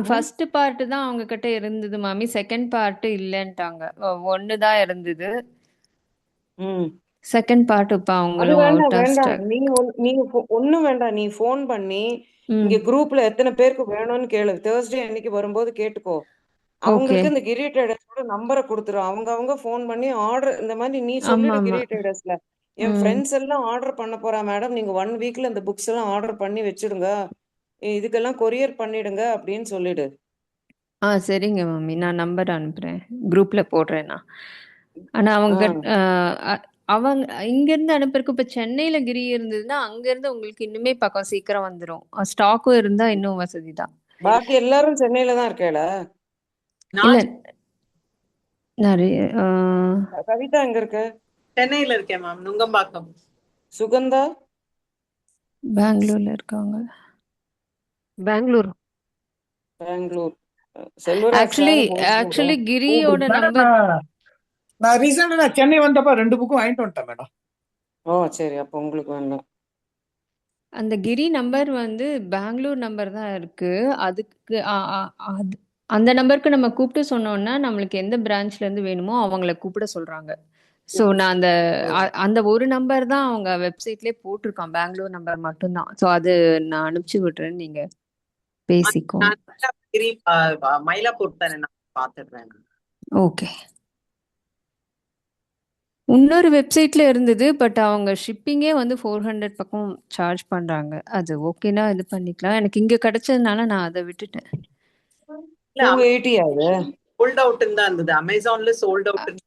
ஃபர்ஸ்ட் பார்ட் தான் அவங்க கிட்ட இருந்தது மாமி. செகண்ட் பார்ட் இல்லன்ட்டாங்க. ஒண்ணுதான் இருந்தது. செகண்ட் பார்ட் இப்ப அவங்களும் அவுட் ஆஃப் ஸ்டாக். நீங்க ஒண்ணும் வேண்டாம், நீ போன் பண்ணி இங்க குரூப்ல எத்தனை பேருக்கு வேணும்னு கேளு. தேர்ஸ்டே அன்னைக்கு வரும்போது கேட்டுக்கோ. அவங்களுக்கு இந்த கிரி ட்ரேடர்ஸோட நம்பரை கொடுத்துரும். அவங்க போன் பண்ணி ஆர்டர் இந்த மாதிரி நீ சொல்லிடு. கிரி ட்ரேடர்ஸ்ல என் ஃப்ரெண்ட்ஸ் எல்லாம் ஆர்டர் பண்ண போறா மேடம், நீங்க 1 வீக்ல இந்த புக்ஸ் எல்லாம் ஆர்டர் பண்ணி வச்சிடுங்க, இதுக்கெல்லாம் கொரியர் பண்ணிடுங்க அப்படின்னு சொல்லிடு. சரிங்க மாமி, நான் நம்பர் அனுப்புறேன், குரூப்ல போடுறேன் நான். ஆனா அவங்க இங்க இருந்து அனுப்புறதுக்கு இப்ப சென்னையில கிரி இருந்ததுன்னா அங்க இருந்து உங்களுக்கு இன்னுமே பக்கம் சீக்கிரம் வந்துரும். ஸ்டாக்கும் இருந்தா இன்னும் வசதி தான். பாக்கி எல்லாரும் சென்னையில தான் இருக்கேளா? இல்ல நிறைய கவிதா எங்க இருக்க? சென்னையில இருக்கேன் மேம், நுங்கம்பாக்கம். சுகந்தா பெங்களூர்ல இருக்காங்க. பெங்களூர். ஆக்சுவலி கிரியோட நம்பர் நான் ரீசெண்டா சென்னை வந்தப்ப 2 புக்கும் வாங்கிட்டு வந்துட்டேன் மேடம். ஓ சரி, அப்ப உங்களுக்கு வேண்டாம். அந்த கிரி நம்பர் வந்து பெங்களூர் நம்பர் தான் இருக்கு. அதுக்கு அந்த நம்பருக்கு நம்ம கூப்பிட்டு சொன்னோம்னா நம்மளுக்கு எந்த பிரான்ச்ல இருந்து வேணுமோ அவங்கள கூப்பிட சொல்றாங்க. ஸோ நான் அந்த ஒரு நம்பர் தான் அவங்க வெப்சைட்லயே போட்டிருக்கான், பெங்களூர் நம்பர் மட்டும்தான். ஸோ அது நான் அனுப்பிச்சு விட்டுறேன், நீங்க பேசிக்கோ. மயிலாப்பூர் தானே, நான் பாத்துடுறேன். ஓகே. இன்னொரு வெப்சைட்ல இருந்தது, பட் அவங்க ஷிப்பிங்கே வந்து 400 பக்கம் சார்ஜ் பண்றாங்க. அது ஓகேனா இது பண்ணிக்கலாம். எனக்கு இங்க கிடைச்சதுனால நான் அதை விட்டுட்டேன். சோல்ட் அவுட் தான் இருந்தது, அமேசான்ல சோல்ட் அவுட்.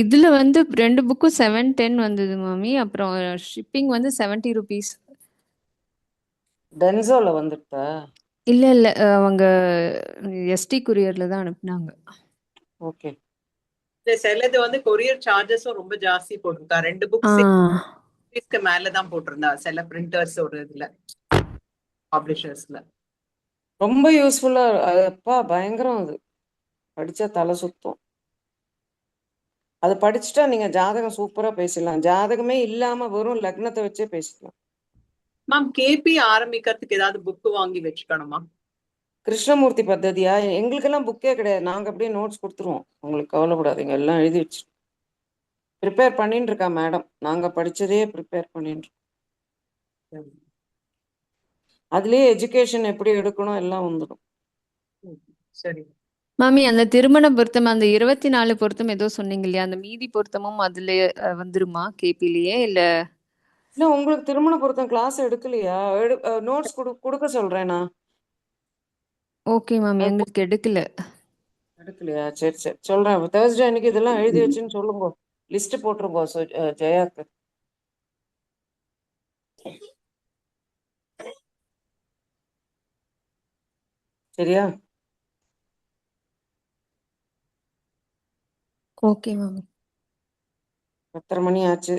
இதுல வந்து 2 புக்கும் 710 வந்தது மாமி. அப்புறம் ஷிப்பிங் வந்து 70 rupees. டென்சோல வந்துட்டா? இல்ல அவங்க எஸ்டி குரியர்ல தான் அனுப்புனாங்க. ஓகே. சிலது வந்து கொரியர் சார்ஜஸும் ரொம்ப ஜாஸ்தி போட்டிருக்கா. 2 புக்ஸ்க்கு மேல தான் போட்டிருந்தா சில பிரிண்டர்ஸ் ஒரு இதுல, பப்ளிஷர்ஸ்ல. ரொம்ப யூஸ்ஃபுல்லா. அப்பா பயங்கரம், அது படிச்சா தலை சுத்தம். அது படிச்சுட்டா நீங்க ஜாதகம் சூப்பரா பேசலாம். ஜாதகமே இல்லாம வெறும் லக்னத்தை வச்சே பேசலாம். மேம் கேபி ஆரம்பிக்கிறதுக்கு ஏதாவது புக் வாங்கி வச்சுக்கணுமா? கிருஷ்ணமூர்த்தி பத்ததியா? எங்களுக்கெல்லாம் புக்கே கிடையாது, நாங்க அப்படியே நோட்ஸ் கொடுத்துருவோம். உங்களுக்கு கவலைப்படாதீங்க, எல்லாம் எழுதி வச்சு ப்ரிப்பேர் பண்ணிட்டு இருக்கா மேடம். நாங்க படிச்சதே ப்ரிப்பேர் பண்ணிட்டு இருக்கோம். அதுலயே எஜுகேஷன் எப்படி எடுக்கணும் எல்லாம் வந்துடும். சரி மாமி, அந்த திருமண பொருத்தம், அந்த 24 பொருத்தம் ஏதோ சொன்னீங்க இல்லையா, அந்த மீதி பொருத்தமும் அதுல வந்துருமா கேபிலேயே? இல்ல உங்களுக்கு திருமண பொருத்தம் கிளாஸ் எடுக்கலையா? நோட்ஸ் கொடுக்க சொல்றேன் நான். ஓகே மாமி, எங்களுக்கு எடுக்கலையா? சரி சரி சொல்றேன். தேர்ஸ்டே அன்னைக்கு இதெல்லாம் எழுதி வச்சுன்னு சொல்லுங்க, லிஸ்ட் போட்டுருங்க ஜெயாக்கு. சரியா? ஓகே மாமி. 10:30 மணி ஆச்சு.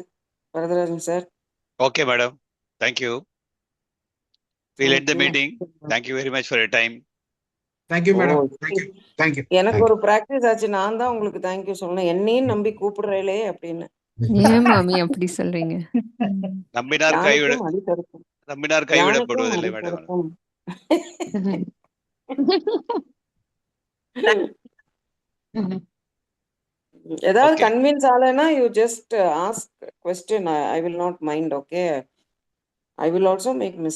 Varadarajan sir. Okay madam, thank you. We'll end the meeting. Thank you very much for your time. Thank you madam. Thank you. எனக்கு ஒரு பிராக்டிஸ் ஆச்சு. நான் தான் உங்களுக்கு தேங்க்யூ சொல்லணும், என்னையும் நம்பி கூப்பிடுறேளே அப்படின்னு. ஏன் மாமி அப்படி சொல்றீங்க? நம்பினார் கைவிடப்படுவதில்லை மேடம். ஏதாவது ஓகே கன்வின்ஸ் ஆகலைன்னா you just ask question. I will not mind. Okay, I will also make mistake.